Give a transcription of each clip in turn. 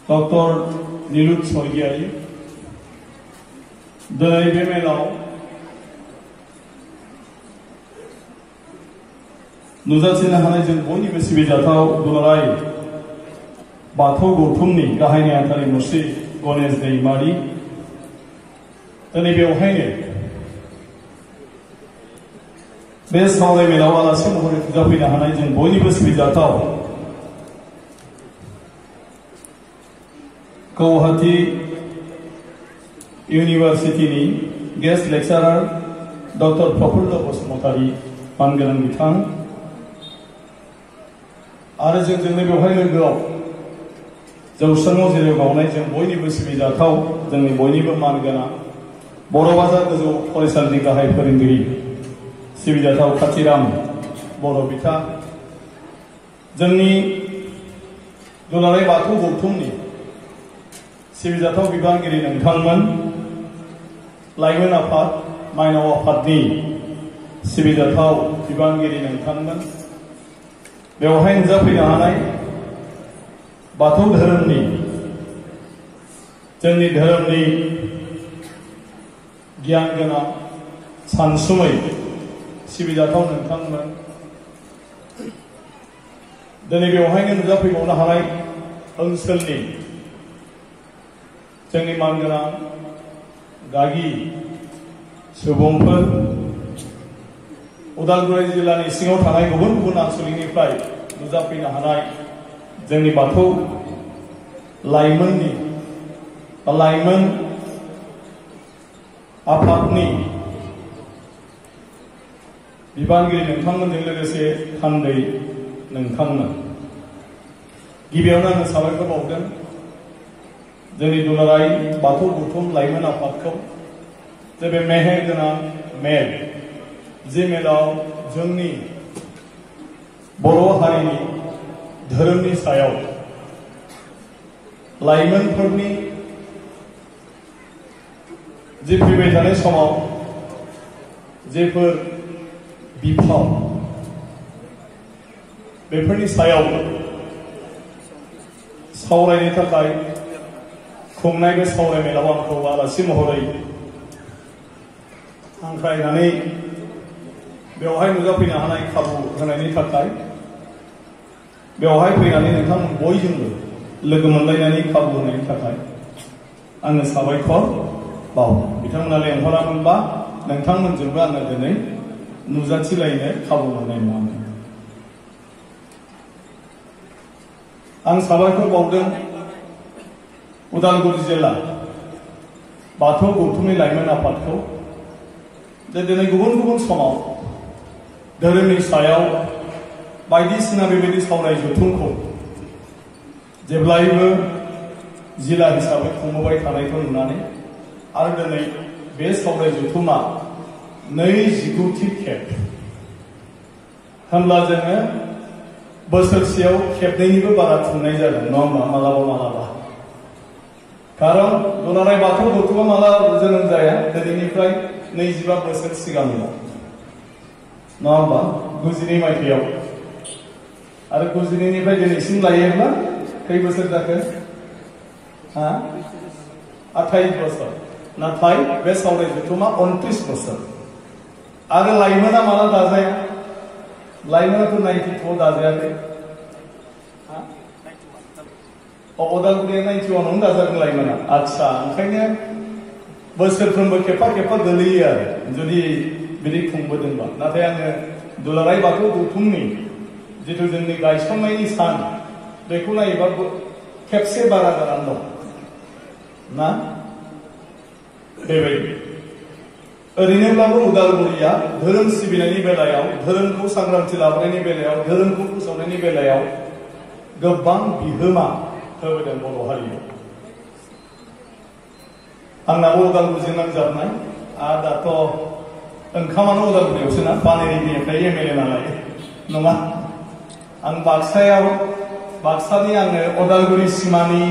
doctor नीलुत Swargiary दिनै बे मेलाव नुजाथिनो हानाय जों बयनिबो सिबिजाथाव दुलाराय बाथौ गौथुमनि गाहाय नेहाथारि मुस्रि गणेश दैमारी दिनै बेवहायनो बे सावराय मेलाव आलासि महरै नुजाफैनो हानाय जों बयनिबो सिबिजाथाव गुवाहाटी यूनिवर्सिटीनि गेस्ट लेक्चारार डॉक्टर प्रफुल्ल बसुमतारी मानगोनां बिथां आरो जोंजोंनो बेवहाय लोगोआव जौस्राङाव जिराय बावनाय जों बयनिबो सिबिजाथाव जोंनि बयनिबो मानगोनां बर' बाजार गोजौ फरायसालिनि गाहाय फोरोंगिरि सिबिजाथाव काथिराम बर' बिथा जोंनि दुलाराय बाथौ गौथुमनि सिबिजाथाव बिबानगिरि नोंथांमोन लाइमोन आफाद माइनाव आफादनि सिबिजाथाव बिबानगिरि नोंथांमोन बेवहाय नुजाफैनो हानाय बाथौ धोरोमनि जोंनि धोरोमनि गियान गोनां सानसुमै सिबिजाथाव नोंथांमोन दिनै बेवहायनो नुजाफैबावनो हानाय ओनसोलनि जोंनि मानगोनां गागि सुबुंफोर उदालगुरि जिल्लानि सिङाव थानाय गुबुन गुबुन आनसलिकनिफ्राय नुजाफैनो हानाय जोंनि बाथौ लाइमोननि लाइमोन आफादनि बिबानगिरि नोंथांमोनजों लोगोसे थान्दै नोंथांमोन गिबियावनो आङो साबायखर बावदों जोंनि दुलाराय बाथौ गौथुम लाइमोन आफादखौ जे बे मेहेर गोनां मेल जे मेलाव जोंनि बर' हारिनि धोरोमनि सायाव लाइमोनफोरनि जे फैबाय थानाय समाव जेफोर बिफाव बेफोरनि सायाव सावरायनो थाखाय खुंनाय बे सावराय मेलाव आंखौ आलासि महरै हांख्रायनानै बेवहाय नुजाफैनो हानाय खाबु होनायनि थाखाय बेवहाय फैनानै नोंथांमोन बयजोंबो लोगो मोनलायनायनि खाबु होनायनि थाखाय आङो साबायखर बावो बिथांमोना लेंहरामोनबा नोंथांमोनजोंबो आङो दिनै नुजाथिलायनो खाबु मोननाय नङामोन आं साबायखर बावदों उदालगुरि जिल्ला बाथौ गौथुमनि लाइमोन आफादखौ जे दिनै गुबुन गुबुन समाव धोरोमनि सायाव बायदिसिना बेबायदि सावराय जथुमखौ जेब्लायबो जिल्ला हिसाबै खुंबोबाय थानायखौ नुनानै आरो दिनै बे सावराय जथुमा 29थि खेब होनब्ला जोङो बोसोरसेयाव खेबनैनिबो बारा खुंनाय जादों नङा होमबा मालाबा मालाबा कारण दुलाराय बाथौ गौथुमा माला जोनोम जाया दिनैनिफ्राय 25 बोसोर सिगांल' नङा होमबा 92 मायथाइयाव आरो 92निफ्राय दिनैसिम लायोब्ला खै बोसोर जाखो 28 बोसोर नाथाय बे सावराय जथुमा 29 बोसोर आरो लाइमोना माला दाजाया लाइमोनाथ' 92 दाजायाखै उदालगुरिया 91आवनो दाजादों लाइमोना आच्छा ओंखायनो बोसोरफ्रोमबो खेबफा खेबफा गोलैयो आरो जुदि बिदि खुंबोदोंबा नाथाय आङो दुलाराय बाथौ गौथुमनि जिथु जोंनि गायसननायनि सान बेखौ नायोबा खेबसे बारा जानानै दं ना बेबायदि ओरैनोब्लाबो उदालगुरिया धोरोम सिबिनायनि बेलायाव धोरोमखौ सांग्रांथि लाबोनायनि बेलायाव धोरोमखौ फोसावनायनि बेलायाव गोबां बिहोमा होबोदों बर' हारियाव आंनाबो उदालगुरिजों नांजाबनाय आरो दाथ' ओंखामानो उदालगुरियावसो ना बानेरिनिफ्राय एमएलए नालाय नङा आं बाक्सानि आङो उदालगुरि सिमानि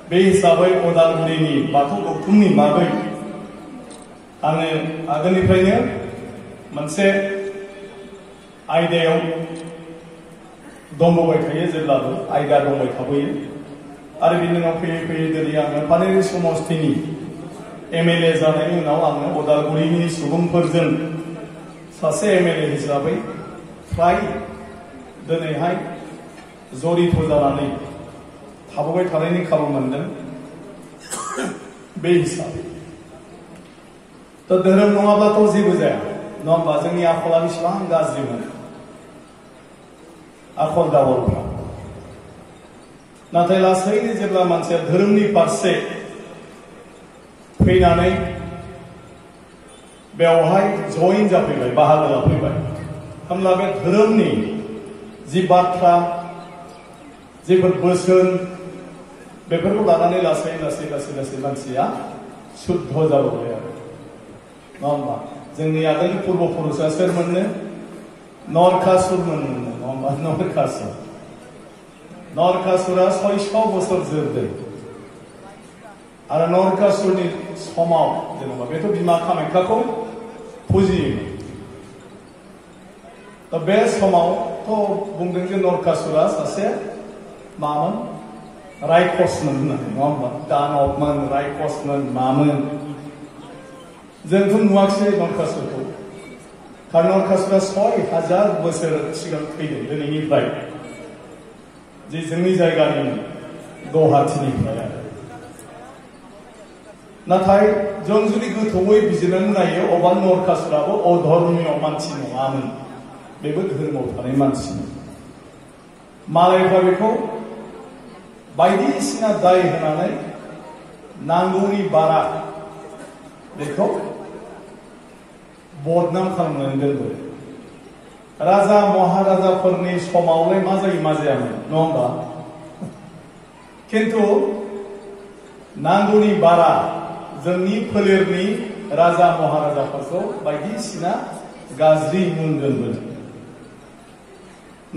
बे हिसाबै उदालगुरिनि बाथौ गौथुमनि बागै आङो आगोलनिफ्रायनो मोनसे आयदायाव दंबोबाय थायो जेब्लाबो आयदा दंबाय थाबोयो आरो बिनि उनाव फैयै फैयै दिनै आङो पानेरि समस्तिनि MLA जानायनि उनाव आङो उदालगुरिनि सुबुंफोरजों सासे MLA हिसाबै फ्राय दिनैहाय जड़ित जानानै थाबोबाय थानायनि खाबु मोनदों बे हिसाबै धोरोम नङाब्लाथ' जेबो जाया नङा होमबा जोंनि आखला बेसेबां गाज्रिमोन आखल दावलफ्रा नाथाय लासैनो जेब्ला मानसिया धोरोमनि फारसे फैनानै बेवहाय जइन जाफैबाय बाहागो लाफैबाय होमब्ला बे धोरोमनि जि बाथ्रा जेफोर बोसोन बेफोरखौ लानानै लासै लासै लासै लासै मानसिया शुद्ध जाबोबाय आरो नङा होमबा जोंनि आगोलनि पूर्वपुरुषा सोरमोननो नरकासुरमोननो नङा होमबा नरकासुरा 600 बोसोर जोरदों आरो नरकासुरनि समाव जेनेबा बेथ' बिमा कामाख्याखौ फुजियोमोन दा बे समावथ' बुंदों जे नरकासुरा सासे मामोन रायखसमोन होननानै नङा होमबा दानबमोन रायखसमोन मामोन जोंथ' नुवाखिसै नरकासुरखौ कारण नरकासुरा 6000 बोसोर सिगां फैदों दिनैनिफ्राय जे जोंनि जायगानि गुवाहाटीनिफ्राय आरो नाथाय जों जुदि गोथौयै बिजिरनानै नायो अब्ला नरकासुराबो अधर्मीय मानसि नङामोन बेबो धोरोमाव थानाय मानसिमोन मालायफ्रा बेखौ बायदिसिना दाय होनानै नांगौनि बारा बेखौ बदनाम खालामनानै दोनबाय राजा महाराजाफोरनि समावलाय मा जायो मा जायामोन नङा होमबा खिन्थु नांगौनि बारा जोंनि फोलेरनि राजा महाराजाफोरखौ बायदिसिना गाज्रि मुं दोनबोदों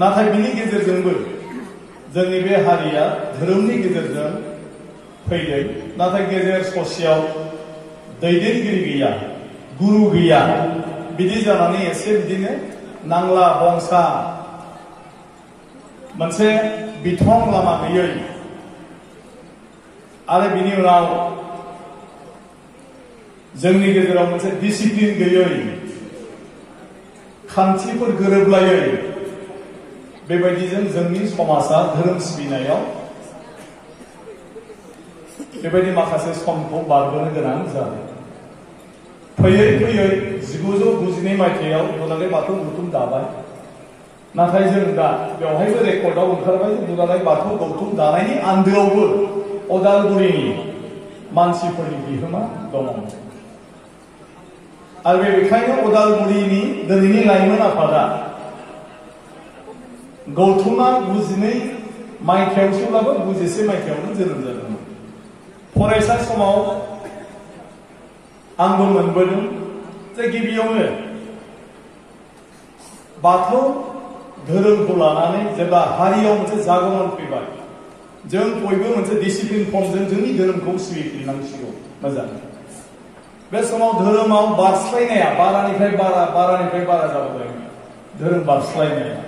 नाथाय बिनि गेजेरजोंबो जोंनि बे हारिया धोरोमनि गेजेरजों फैदों नाथाय गेजेर ससेयाव दैदेनगिरि गैया गुरु गैया बिदि जानानै एसे बिदिनो नांला बंसा मोनसे बिथं लामा गैयै आरो बिनि उनाव जोंनि गेजेराव मोनसे डिसिप्लिन गैयै खान्थिफोर गोरोबलायै बेबायदिजों जोंनि समाजा धोरोम सिबिनायाव बेबायदि माखासे समखौ बारबोनो गोनां जादों फैयै फैयै 1992 मायथाइयाव दुलाराय बाथौ गौथुम दाबाय नाथाय जों दा बेवहायबो रेकर्डआव ओंखारबाय दुलाराय बाथौ गौथुम दानायनि आन्दोआवबो उदालगुरिनि मानसिफोरनि बिहोमा दङ आरो बेखायनो उदालगुरिनि दिनैनि लाइमोन आफादा गौथुमा 92 मायथाइयावसोब्लाबो 91 मायथाइयावनो जोनोम जादोंमोन फरायसा समाव आंबो मोनबोदों जे गिबियावनो बाथौ धोरोमखौ लानानै जेब्ला हारियाव मोनसे जागरण फैबाय जों बयबो मोनसे डिसिप्लिन फर्मजों जोंनि धोरोमखौ सिबिफिननांसिगौ मोजां बे समाव धोरोमाव बारस्लायनाया बारानिफ्राय बारा जाबोबाय धोरोम बारस्लायनाया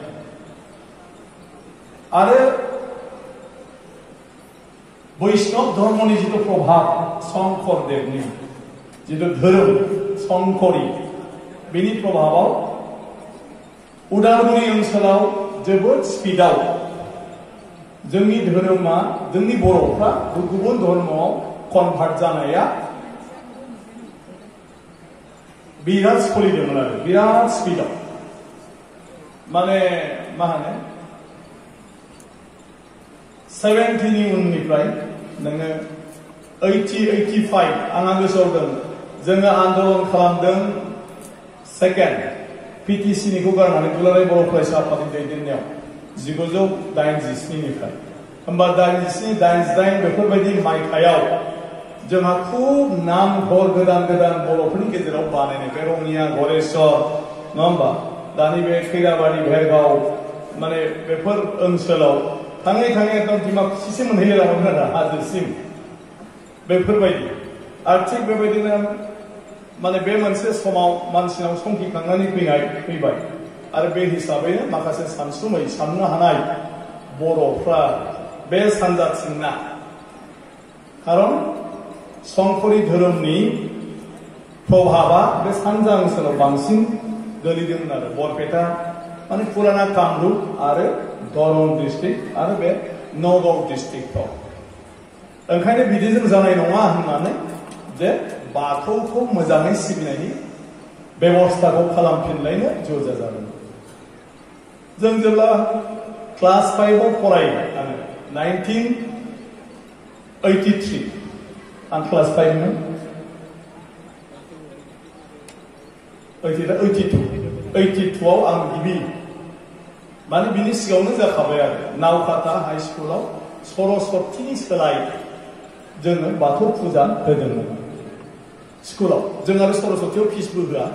आरो वैष्णव धर्मनि जितु प्रभाब शंकरदेवनि जितु धोरोम शंकरी बेनि प्रभाबाव उदालगुरि ओनसोलाव जोबोद स्पिडआव जोंनि धोरोमा जोंनि बर'फ्रा गुबुन धर्मआव कनभार्ट जानाया बिराद सोलिदोंमोन आरो बिराद स्पिडआव माने मा होनो 70 नि उननिफ्राय नोङो 80-85 आंहा गोसोआव दं जोङो आन्दोलन खालामदों सेकेन्ड PTC निखौ गारनानै दुलाराय बर' फरायसा आफादनि दैदेननायाव 1987 निफ्राय होमबा 87-88 बेफोरबायदि मायथाइयाव जोंहा खुब नाम घर गोदान बर'फोरनि गेजेराव बानायनाय बे रङिया गरेस्वर नङा होमबा दानि बे खैराबारि भेरगाव माने बेफोर ओनसोलाव थाङै एकदम डिमाकुसिसिम मोनहैलायलाङोमोन आरो हाजोसिम बेफोरबायदि आरो थिग बेबायदिनो माने बे मोनसे समाव मानसिनाव संखिखांनानै फैबाय आरो बे हिसाबैनो माखासे सानसुमै साननो हानाय बर'फ्रा बे सानजाथिंना खारन संकरी धोरोमनि प्रभाबा बे सानजा ओनसोलाव बांसिन गोलैदोंमोन आरो बरपेटा माने पुराना कामरुप आरो दरं डिस्ट्रिक्ट आरो बे नगाव डिस्ट्रिक्टआव ओंखायनो बिदिजों जानाय नङा होननानै जे बाथौखौ मोजाङै सिबिनायनि बेबस्थाखौ खालामफिनलायनो ज'जा जादों जों जेब्ला क्लास 5 आव फरायो आङो 1983 आं क्लास 5 मोन 82 आव आं गिबि माने बिनि सिगाङावनो जाखाबाय आरो नावकाता हाई स्कुलाव सरस्वतीनि सोलाय जोङो बाथौ फुजा होदोंमोन स्कुलाव जों आरो सरस्वतीयाव फिसबो होआ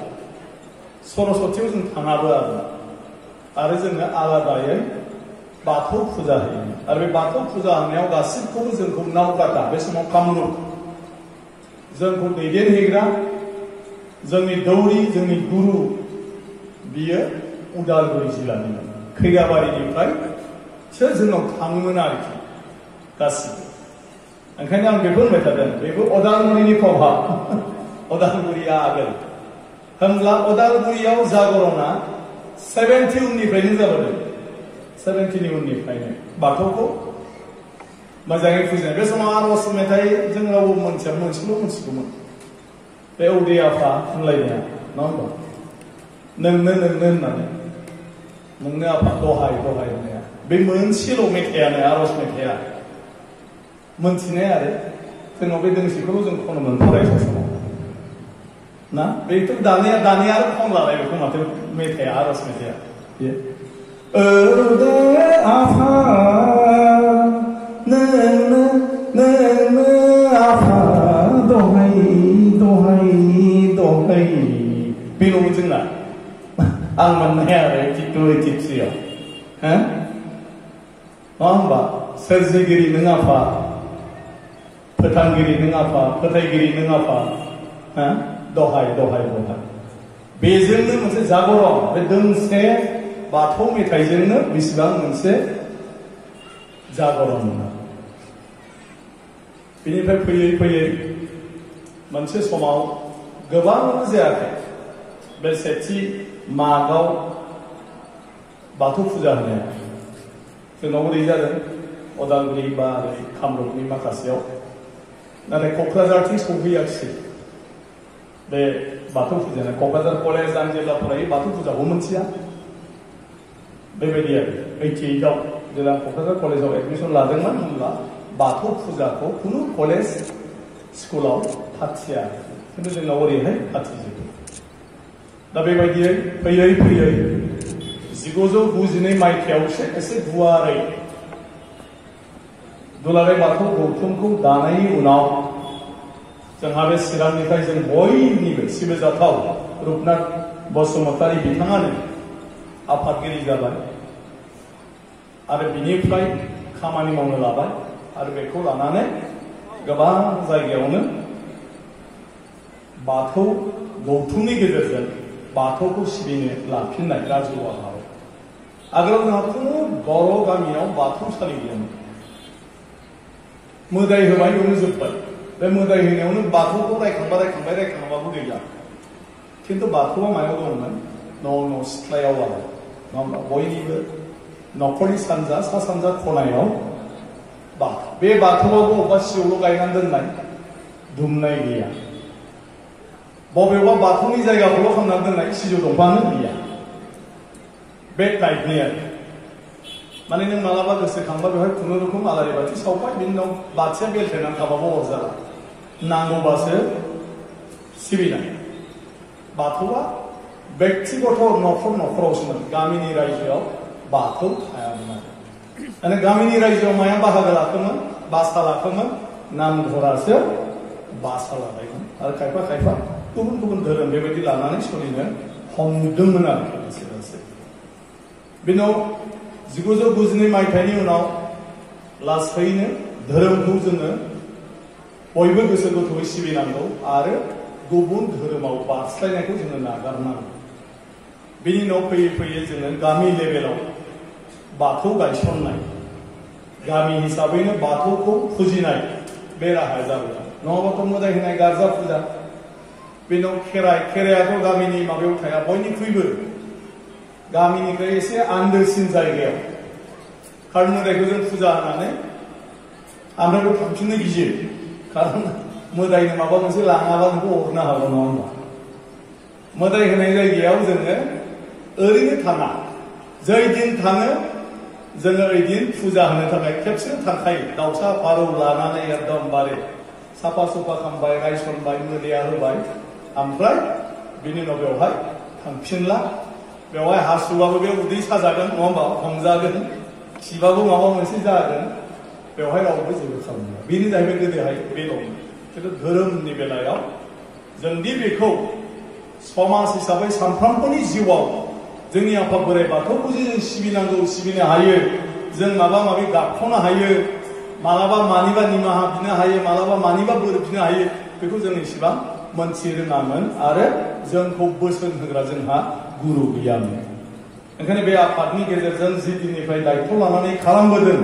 सरस्वतीयाव जों थाङाबो आरो जोङो आलादायै बाथौ फुजा होयोमोन आरो बे बाथौ फुजा होनायाव गासिबखौबो जोंखौ नावकाता बे समाव कामरुप जोंखौ दैदेनहैग्रा जोंनि दौरि जोंनि गुरु बियो उदालगुरि जिल्लानिमोन खैराबारिनिफ्रायसो जोंनाव थाङोमोन आरोखि गासिबो ओंखायनो आं बेखौ होनबाय थादों बेबो उदालगुरिनि प्रभाब उदालगुरिया आगोल होमब्ला उदालगुरियाव जागरना 70 उननिफ्रायनो जाबोदों 70नि उननिफ्रायनो बाथौखौ मोजाङै फुजिनाय बे समाव आर'ज मेथाइ जों रावबो मोनसेल' मोनसिगौमोन बे उदै आफा होनलायनाया नङा होमबा नोंनो होननानै नोंनो आफा दहाय होननाया बे मोनसेल' मेथाइयानो आर'ज मेथाइया मोनथिनाय आरो जोंनाव बे दोंसेखौल' जों खनोमोन फरायसा समाव ना बेथ' दानिया आरो खनलालाय बेखौ माथो मेथाइया आर'ज मेथाइया बेयो उदै आफा नोंनो आफा दहाय बेल'मोन जोंना आं मोननाय आरो 82 आव नङा होमबा सोरजिगिरि नों आफा फोथांगिरि नों आफा फोथायगिरि नों आफा दहाय बेजोंनो मोनसे जागरण बे दोंसे बाथौ मेथाइजोंनो बेसेबां मोनसे जागरण बेनिफ्राय फैयै मोनसे समाव गोबां जायाखै बे सेथि मागआव बाथौ फुजा होनाया जोंनाव ओरै जादों उदालगुरि बा ओरै कामरुपनि माखासेयाव नाथाय क'क्राझारथिं सौहैयाखिसै बे बाथौ फुजाया क'क्राझार कलेज आं जेब्ला फरायो बाथौ फुजाखौ मोनथिया बेबायदि आरो 88 आव जेब्ला क'क्राझार कलेजाव एडमिसन लादोंमोन होनब्ला बाथौ फुजाखौ खुनु कलेज स्कुलाव फाथिया खिन्थु जोंनाव ओरैहाय फाथिजोबो दा बेबायदियै फैयै 1992 मायथाइयावसो एसे गुवारै दुलाराय बाथौ गौथुमखौ दानायनि उनाव जोंहा बे चिरांनिफ्राय जों बयनिबो सिबिजाथाव रुपनाथ बसुमतारी बिथाङानो आफादगिरि जाबाय आरो बिनिफ्राय खामानि मावनो लाबाय आरो बेखौ लानानै गोबां जायगायावनो बाथौ गौथुमनि गेजेरजों बाथौखौ सिबिनो लाफिननाय राजुआ हाबाय आगोलाव जोंहा खुनु बर' गामियाव बाथौसालि गैयामोन मोदाय होबाय बेयावनो जोब्बाय बे मोदाय होनायावनो बाथौखौ रायखांबाबो गैला खिन्थु बाथौआ मायाव दंमोन न' सिथ्लायाव आरो नङा होमबा बयनिबो न'खरनि सानजा सा सानजा खनायाव बे बाथौआवबो अबेबा सिजौल' गायनानै दोननाय दुमनाय गैया बबेबा बाथौनि जायगाखौल' खालामनानै दोननाय सिजौ दंफाङानो गैया बे टाइपनि आरो माने नों मालाबा गोसोखांबा बेवहाय खुनुरुखुम आलारि बाथि सावबाय बिनि उनाव बाथिया बेलथायनानै थाबाबो अरजाला नांगौबासो सिबिनाय बाथौआ व्यक्तिगत न'खरावसोमोन गामिनि रायजोआव बाथौ थायामोन आरो गामिनि रायजोआव माया बाहागो लाखोमोन बासा लाखोमोन नामघरासो बासा लाबायमोन आरो खायफा गुबुन धोरोम बेबायदि लानानै सोलिनो हमदोंमोन आरो लासै बेनि उनाव 1992 मायथाइनि उनाव लासैनो धोरोमखौ जोङो बयबो गोसो गोथौयै सिबिनांगौ आरो गुबुन धोरोमाव बारस्लायनायखौ जोङो नागारनांगौ बेनि उनाव फैयै जोङो गामि लेभेलाव बाथौ गायसननाय गामि हिसाबैनो बाथौखौ फुजिनाय बे राहाया जाबाय नङाबाथ' मोदाय होनाय गारजा फुजा बे उनाव खेराइयाथ' गामिनि माबायाव थाया बयनिख्रुइबो गामिनिफ्राय एसे आन्दोसिन जायगायाव खारन मोदायखौ जों फुजा होनानै ओमफ्राय बेयाव थांफिननो गियो खारन मोदायनो माबा मोनसे लाङाबा नोंखौ हरनो हागौ नङा होमबा मोदाय होनाय जायगायाव जोङो ओरैनो थाङा जै दिन थाङो जोङो ओइदिन फुजा होनो थाखाय खेबसेनो थांखायो दाउसा फारौ लानानै एकदमबारे साफा सुफा खालामबाय रायसनबाय मोदाया होबाय ओमफ्राय बिनि उनाव बेवहाय थांफिनला बेवहाय हासुबाबो बे उदै साजागोन नङा होमबा हमजागोन खिबाबो माबा मोनसे जागोन बेवहाय रावबो जेबो खालामनो बेनो जाहैबाय गोदोहाय बे दंमोन खिन्थु धोरोमनि बेलायाव जोंदि बेखौ समाज हिसाबै सानफ्रोमबोनि जिउआव जोंनि आफा बोराइ बाथौखौ जे जों सिबिनांगौ सिबिनो हायो जों माबा माबि गाबख'नो हायो मालाबा मानिबा निमाहा बिनो हायो मालाबा मानिबा बोर बिनो हायो बेखौ जों इसेबां मोनथि रोङामोन आरो जोंखौ बोसोन होग्रा जोंहा गुरु गैयामोन ओंखायनो बे आफादनि गेजेरजों जि दिननिफ्राय दायथ' लानानै खालामबोदों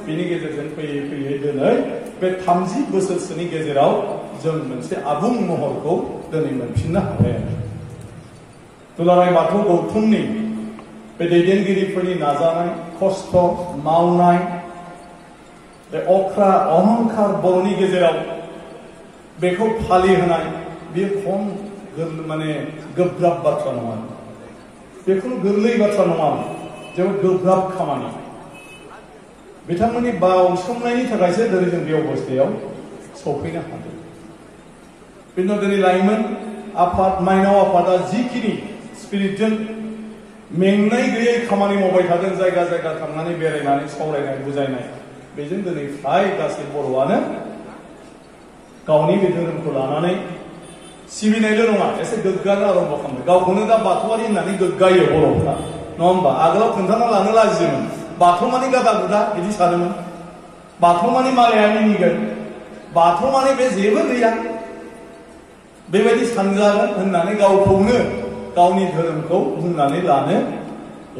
बेनि गेजेरजों फैयै फैयै दिनै बे 30 बोसोरसोनि गेजेराव जों मोनसे आबुं महरखौ दिनै मोनफिननो हाबाय आरो दुलाराय बाथौ गौथुमनि बे दैदेनगिरिफोरनि नाजानाय खस्थ' मावनाय बे अख्रा अहंखार बर'नि गेजेराव बेखौ फालिहोनाय बेयो खम माने गोब्राब बाथ्रा नङा बेखौनो गोरलै बाथ्रा नङा जोबोद गोब्राब खामानि बिथांमोननि बावसोमनायनि थाखायसो दिनै जों बे अबस्थायाव सफैनो हादों बेनि उनाव दिनै लाइमोन आफाद माइनाव आफादा जिखिनि स्पिरिटजों मेंनाय गैयै खामानि मावबाय थादों जायगा जायगा थांनानै बेरायनानै सावरायनाय बुजायनाय बेजों दिनै फ्राय गासै बर'आनो गावनि बे धोरोमखौ लानानै सिबिनायल' नङा एसे गोग्गानो आरम्भ खालामबाय गावखौनो दा बाथौआरि होननानै गोग्गायो बर'फ्रा नङा होमबा आगोलाव खोन्थाना लानो लाजियोमोन बाथौ माने गादा गुदा बिदि सानोमोन बाथौ माने मालाया मिनिगोन बाथौ माने बे जेबो गैया बेबायदि सानजागोन होननानै गावखौनो गावनि धोरोमखौ बुंनानै लानो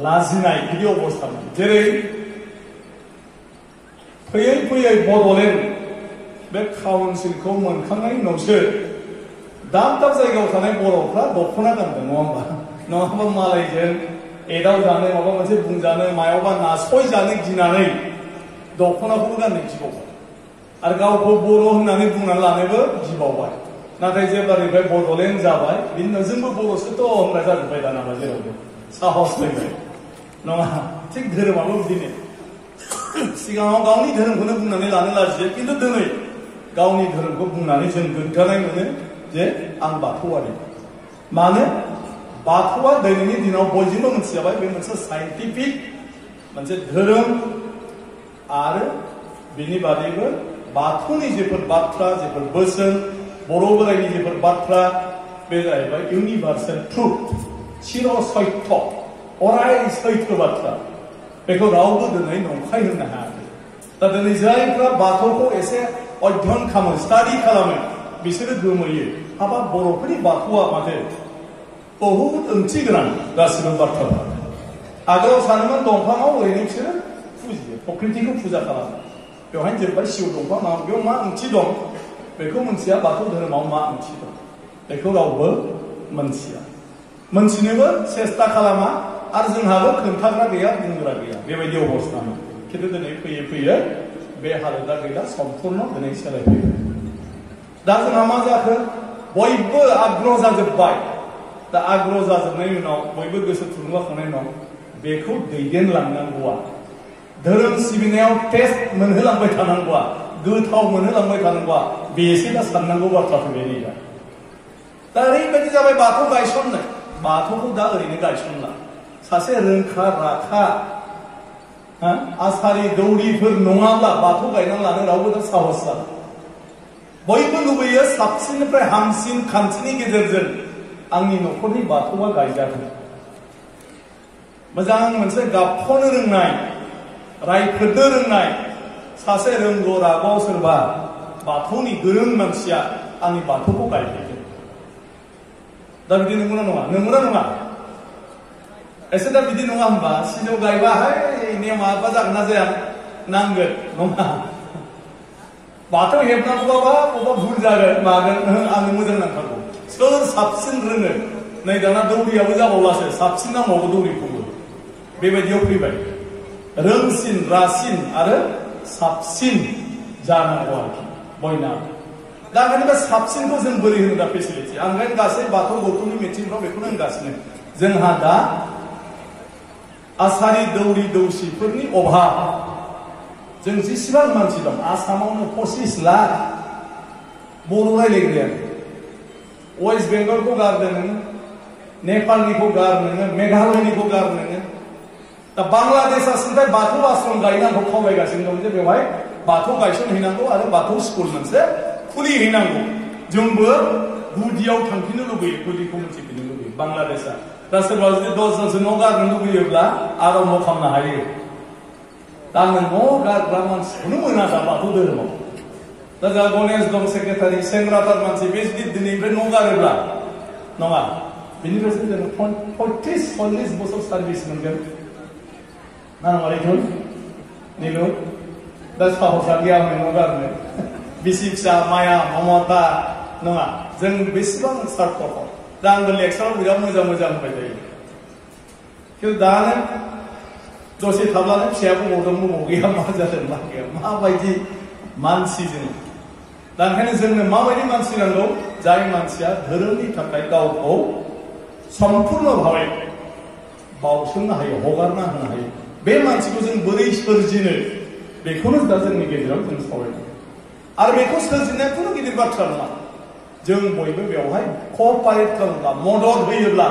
लाजिनाय बिदि अबस्थामोन जेरै फैयै फैयै बड'लेण्ड बे काउन्सिलखौ मोनखांनायनि उनावसो दाब दाब जायगायाव थानाय बर'फ्रा दख'ना गानदों नङा होमबा नङाबा मालायजों एदाव जानो माबा मोनसे बुंजानो मायावबा नासय जानो गिनानै दख'नाखौबो गाननो गिबावबाय आरो गावखौ बर' होननानै बुंनानै लानोबो गिबावबाय नाथाय जेब्लानिफ्राय बड'लेण्ड जाबाय बिनि उनाव जोंबो बर'सोथ' होनग्रा जाजोब्बाय दानाबा जेरावबो साहस फैबाय नङा थिग धोरोमाबो बिदिनो सिगाङाव गावनि धोरोमखौनो बुंनानै लानो लाजियो खिन्थु दिनै गावनि धोरोमखौ बुंनानै जों गोग्गानाय मोनो जे आं बाथौआरि मानो बाथौआ दिनैनि दिनाव बयजोंबो मिथिजाबाय बे मोनसे साइन्टिफिक मोनसे धोरोम आरो बिनि बादैबो बाथौनि जेफोर बाथ्रा जेफोर बोसोन बर' बोराइनि जेफोर बाथ्रा बे जाहैबाय इउनिभार्सेल ट्रुथ चिर सत्य अराय सैथो बाथ्रा बेखौ रावबो दिनै नंखाय होननो हायाखै दा दिनै जायफ्रा बाथौखौ एसे अध्ययन खालामो स्टाडि खालामो बिसोरो गोमोयो हाबा बर'फोरनि बाथौआ माथो बहुद ओंथि गोनां गासिबो बाथ्राफोरा आगोलाव सानोमोन दंफाङाव ओरैनो बिसोरो फुजियो प्रकृतिखौ फुजा खालामो बेवहायनो जोब्बाय सिजौ दंफां मा बेयाव मा ओंथि दं बेखौ मोनथिया बाथौ धोरोमाव मा ओंथि दं बेखौ रावबो मोनथिया मोनथिनोबो सेस्था खालामा आरो जोंहाबो खोन्थाग्रा गैया बुंग्रा गैया बेबायदि अबस्थामोन खिन्थु दिनै फैयै फैयै बे हालोदा गैला सम्पुर्ण दिनै सोलायफैबाय दा जोंहा मा जाखो बयबो आग्रह जाजोब्बाय दा आग्रह जाजोबनायनि उनाव बयबो गोसो थुलुंगाखांनायनि उनाव बेखौ दैदेनलांनांगौआ धोरोम सिबिनायाव टेस्ट मोनहोलांबाय थानांगौआ गोथाव मोनहोलांबाय थानांगौआ बेसो दा साननांगौ बाथ्रा फैबाय नै दा ओरैबायदि जाबाय बाथौ गायसननाय बाथौखौ दा ओरैनो गायसनला सासे रोंखा राखा आसारि दौरिफोर नङाब्ला बाथौ गायनानै लानो रावबो दा साहस जाला बयबो लुबैयो साबसिननिफ्राय हामसिन खान्थिनि गेजेरजों आंनि न'खरनि बाथौआ गायजागोन मोजां मोनसे गाबख'नो रोंनाय रायफोदनो रोंनाय सासे रोंगौ रागाव सोरबा बाथौनि गोरों मानसिया आंनि बाथौखौ गायफैगोन दा बिदि नंगौना नङा नंगौना नङा एसे दा बिदि नङा होमबा सिजौ गायबा है नेमा बा जागोन ना जाया नांगोन नङा बाथौ हेबनांगौबा बबेबा भुल जागोन मागोन आंनो मोजां नांथारगौ सोर साबसिन रोङो नै दाना दौरियाबो जाबावलासो साबसिन नांबावगौ दौरिखौबो बेबायदियाव फैबाय रोंसिन रासिन आरो साबसिन जानांगौ आरोखि बयनाबो दा ओंखायनो बे साबसिनखौ जों बोरै होनो दा फेसिलिटि आं ओंखायनो गासै बाथौ गौथुमनि मिटिंफ्राव बेखौनो होनगासिनो जोंहा दा आसारि दौरि दौसिफोरनि अभाब जों जेसेबां मानसि दं आसामावनो 25 लाख बर' रायलायग्राया वेस्ट बेंगलखौ गारदो नोङो नेपालनिखौ गार नोङो मेघालयनिखौ गार नोङो दा बांलादेशआ सिन्थाय बाथौ आश्रम गायनांगौ खावलायगासिनो दं जे बेवहाय बाथौ गायसनहैनांगौ आरो बाथौ स्कुल मोनसे खुलिहैनांगौ जोंबो गुदियाव थांफिननो लुबैयो गुदिखौ मोनथिफिननो लुबैयो बांलादेशआ दा सोरबा जुदि 10 जनसो न' गारनो लुबैयोब्ला आरम्भ खालामनो हायो दा आङो न' गारग्रा मानसिखौनो मोना दा बाथौ धोरोमाव दा जोंहा गणेश दं सेक्रेटारि सेंग्राथार मानसि बे जुदि दिनैनिफ्राय न' गारोब्ला नङा बेनिफ्रायसो जोङो 35-40 बोसोर सार्भिस मोनगोन ना नङा नीलु दा साहसा गैया आंनो न' गारनो बिसि फिसा माया ममता नङा जों बेसेबां सार्थ दा आंबो लेक्साराव बिराद मोजां मोजां होबाय थायो खिन्थु दानो दसे थाब्लानो फिसाया बबाव दं बबाव गैया मा जादों मा गैया माबायदि मानसि जोङो दा ओंखायनो जोंनो माबायदि मानसि नांगौ जाय मानसिया धोरोमनि थाखाय गावखौ सम्पुर्ण भाबै बावसोमनो हायो हगारना होनो हायो बे मानसिखौ जों बोरै सोरजिनो बेखौनो दा जोंनि गेजेराव जों सावरायदों आरो बेखौ सोरजिनाया खुनु गिदिर बाथ्रा नङा जों बयबो बेवहाय क'पारेट खालामोब्ला मदद होयोब्ला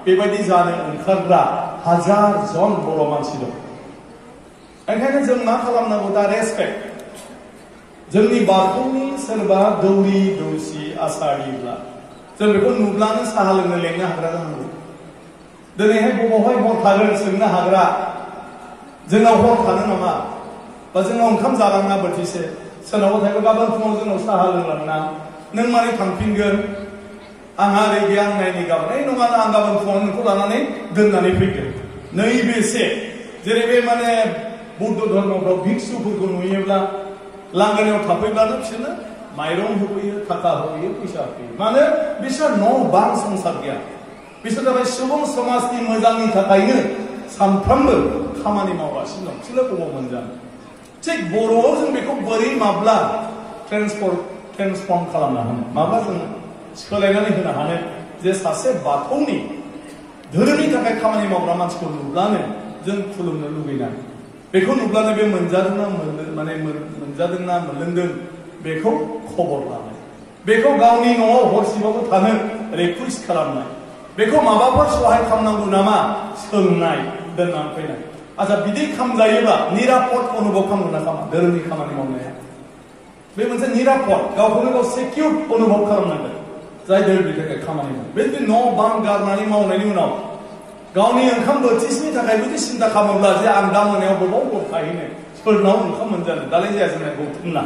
बेबायदि जानो ओंखारग्रा हाजार जन बर' मानसि दं ओंखायनो जों मा खालामनांगौ दा रेसपेक्ट जोंनि बाथौनि सोरबा दौरि दौसि आसारिब्ला जों बेखौ नुब्लानो साहा लोंनो लेंनो हाग्रा जानांगौ दिनैहाय बबावहाय हर थागोन सोंनो हाग्रा जोंनाव हर थानो नामा बा जोंनाव ओंखाम जालांना बोथिसे सोरनावबा थायोबा गाबोन फुङाव जोंनाव साहा लोंलांना नों मारै थांफिनगोन आंहा ओरै गैया आं नायनि गाबोन नङा आं गाबोन फुङाव नोंखौ लानानै दोननानै फैगोन नैबेसे जेरै बे माने बौद्ध धर्मफ्राव भिक्षुफोरखौ नुयोब्ला लांगोनायाव थाफैब्लानो बिसोरनो माइरं होफैयो थाखा होफैयो फैसा होफैयो मानो बिसोर न' बां संसार गैया बिसोर जाबाय सुबुं समाजनि मोजांनि थाखायनो सानफ्रोमबो खामानि मावगासिनो दं बिसोरो बबाव मोनजानो थिग बर'आव जों बेखौ बोरै माब्ला ट्रेन्सफर्म खालामनो हानो माब्ला जों सोलायनानै होनो हानो जे सासे बाथौनि धोरोमनि थाखाय खामानि मावग्रा मानसिखौ नुब्लानो जों खुलुमनो लुगैनाय बेखौ नुब्लानो बे मोनजादोंना मोनजादोंना मोनलोंदों बेखौ खबर लानाय बेखौ गावनि न'आव हरसेबाबो थानो रिकुवेस्ट खालामनाय बेखौ माबाफोर सहाय खालामनांगौ नामा सोंनाय दोननानै फैनाय आच्छा बिदि खालामजायोब्ला निरापद अनुभब खालामगोन ना खालामा धोरोमनि खामानि मावनाया बे मोनसे निरापद गावखौनो गाव सिकिउर अनुभब खालामनांगोन जाय धोरोमनि थाखाय खामानि मावो बे जुदि न' बां गारनानै मावनायनि उनाव गावनि ओंखाम बोथिसेनि थाखाय जुदि सिन्था खालामोब्ला जे आं दा मोनायाव बबाव थाहैनो सोरनाव ओंखाम मोनजानो दालाय जाया जोंना गौथुमना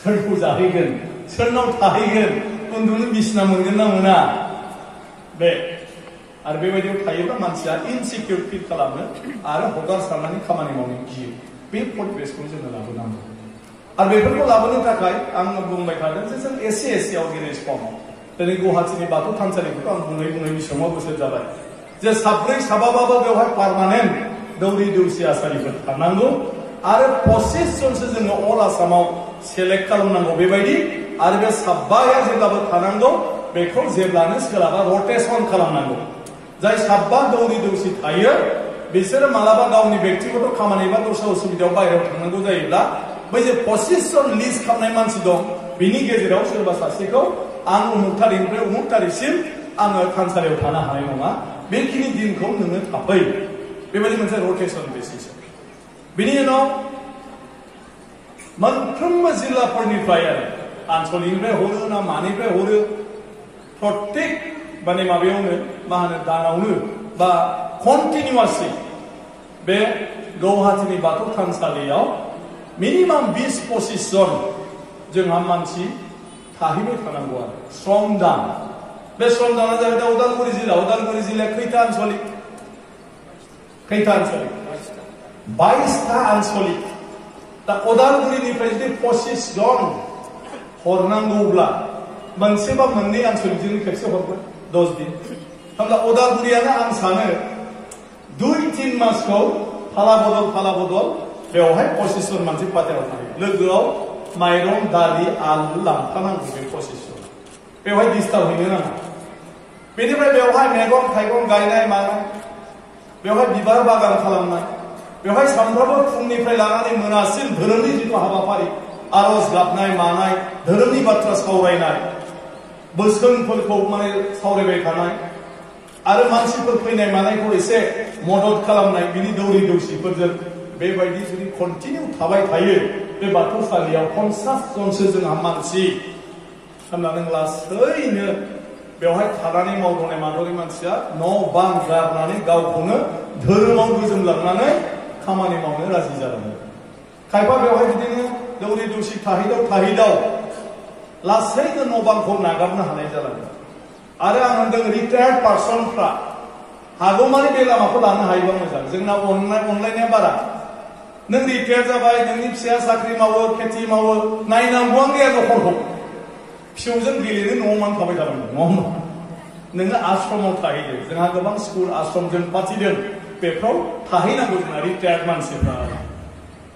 सोरखौ जाहैगोन सोरनाव थाहैगोन उन्दुनो बिसिना मोनगोन ना मोना बे आरो बेबायदियाव थायोब्ला मानसिया इनसिकिउर फिल खालामो आरो हगारसारनानै खामानि मावनो गियो बे परिबेसखौ जोङो लाबोनांगौ आरो बेफोरखौ लाबोनो थाखाय आं बुंबाय थादों जे जों एसे अर्गेनाइज खालामो दिनै गुवाहाटीनि बाथौ थानसालिखौथ' आं बुङै बेसेबां बोसोर जाबाय जे साब्रै साबाबाबो बेवहाय पार्मानेन्ट दौरि दौसि आसारिफोर थानांगौ आरो 25 जनसो जोङो अल आसामाव सेलेक्ट खालामनांगौ बेबायदि आरो बे साब्बाया जेब्लाबो थानांगौ बेखौ जेब्लानो सोलाबा रटेसन खालामनांगौ जाय साब्बा दौरि दौसि थायो बिसोरो मालाबा गावनि व्यक्तिगत खामानि बा दस्रा उसुबिदायाव बाहेरायाव थांनांगौ जायोब्ला बै जे 25 जन लिस्ट खालामनाय मानसि दं बिनि गेजेराव सोरबा सासेखौ आं उमुक तारिखनिफ्राय उमुक तारिखसिम आङो थानसालियाव थानो हानाय नङा बेखिनि दिनखौ नोङो थाफै बेबायदि मोनसे रटेसन बेसिस बिनि उनाव मोनफ्रोमबो जिल्लाफोरनिफ्राय आरो आनसलिकनिफ्राय हरो ना मानिफ्राय हरो प्रत्येक माने माबायावनो मा होनो दानावनो बा कन्टिनिउवासलि बे गुवाहाटीनि बाथौ थानसालियाव मिनिमाम 20-25 जन जोंहा मानसि थाहैबाय थानांगौ आरो श्रमदान बे श्रमदाना जाहैबाय उदालगुरि जिल्लाया खैथा आनसलिक 22टा आनसलिक दा अदालगुरिनिफ्राय जुदि 25 जन हरनांगौब्ला मोनसे बा मोननै आनसलिकजों खेबसे हरगोन 10 दिन होमब्ला अदालगुरियानो आं सानो 2-3 मासखौ फाला बदल बेवहाय 25 जन मानसि पार्टियाव थायो लोगोआव माइरं दालि आलु लांफानांगौ बे 25 जन बेवहाय डिस्टार्ब हैनो नाङा बेनिफ्राय बेवहाय मैगं थाइगं गायनाय मानाय बेवहाय बिबार बागान खालामनाय बेवहाय सानफ्रोमबो फुंनिफ्राय लानानै मोनासिम धोरोमनि जिथु हाबाफारि आरज गाबनाय मानाय धोरोमनि बाथ्रा सावरायनाय बोसोनफोरखौ माने सावरायबाय थानाय आरो मानसिफोर फैनाय मानायखौ एसे मदद खालामनाय बिनि दौरि दौसिफोरजों बेबायदि जुदि कन्टिनिउ थाबाय थायो बे बाथौसालियाव 50 जनसो जोंहा मानसि होनना नों लासैनो बेवहाय थानानै मावदोंनाय मादोंनाय मानसिया न' बां गारनानै गावखौनो धोरोमाव गोजोमलांनानै खामानि मावनो राजि जालाङो खायफा बेवहाय बिदिनो दौरि दौसि थाहैदाव लासैनो न' बांखौ नागारनो हानाय जालाङो आरो आं होनदों रिटायार्ड पार्सनफ्रा हागौमानि बे लामाखौ लानो हायोबा मोजां जोंना अनलायनाया बारा नों रिटायार जाबाय नोंनि फिसाया साख्रि मावो खेथि मावो नायनांगौआनो गैया न'खरखौ फिसौजों गेलेनो न'आव मान थाबाय थानांगौ नोङो आश्रमाव थाहैदो जोंहा गोबां स्कुल आश्रमजों फाथिदों बेफ्राव थाहैनांगौ जोंहा रिटायार्ड मानसिफ्रा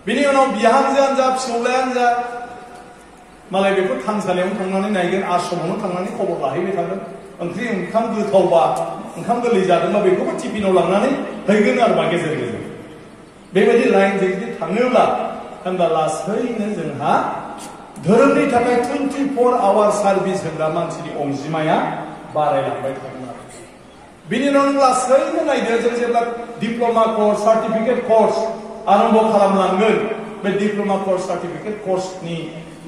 बिनि उनाव बिहामजोआनो जा फिसौलायानो जा मालाय बेखौ थानसालियावनो थांनानै नायगोन आश्रमावनो थांनानै खबर लाहैबाय थागोन ओंख्रि ओंखाम गोथावबा ओंखाम गोरलै जादोंबा बेखौबो टिफिनाव लांनानै हैगोन आरो मा गेजेर गेजेर बेबायदि लाइनजों जुदि थाङोब्ला होनबा लासैनो जोंहा धोरोमनि थाखाय 24 आवार सार्भिस होग्रा मानसिनि अनजिमाया बारायलांबाय थागोन आरो बिनि उनाव नों लासैनो नायदो जों जेब्ला डिप्ल'मा कर्स सार्टिफिकेट कर्स आरम्भ खालामलांगोन बे डिप्ल'मा कर्स सार्टिफिकेट कर्सनि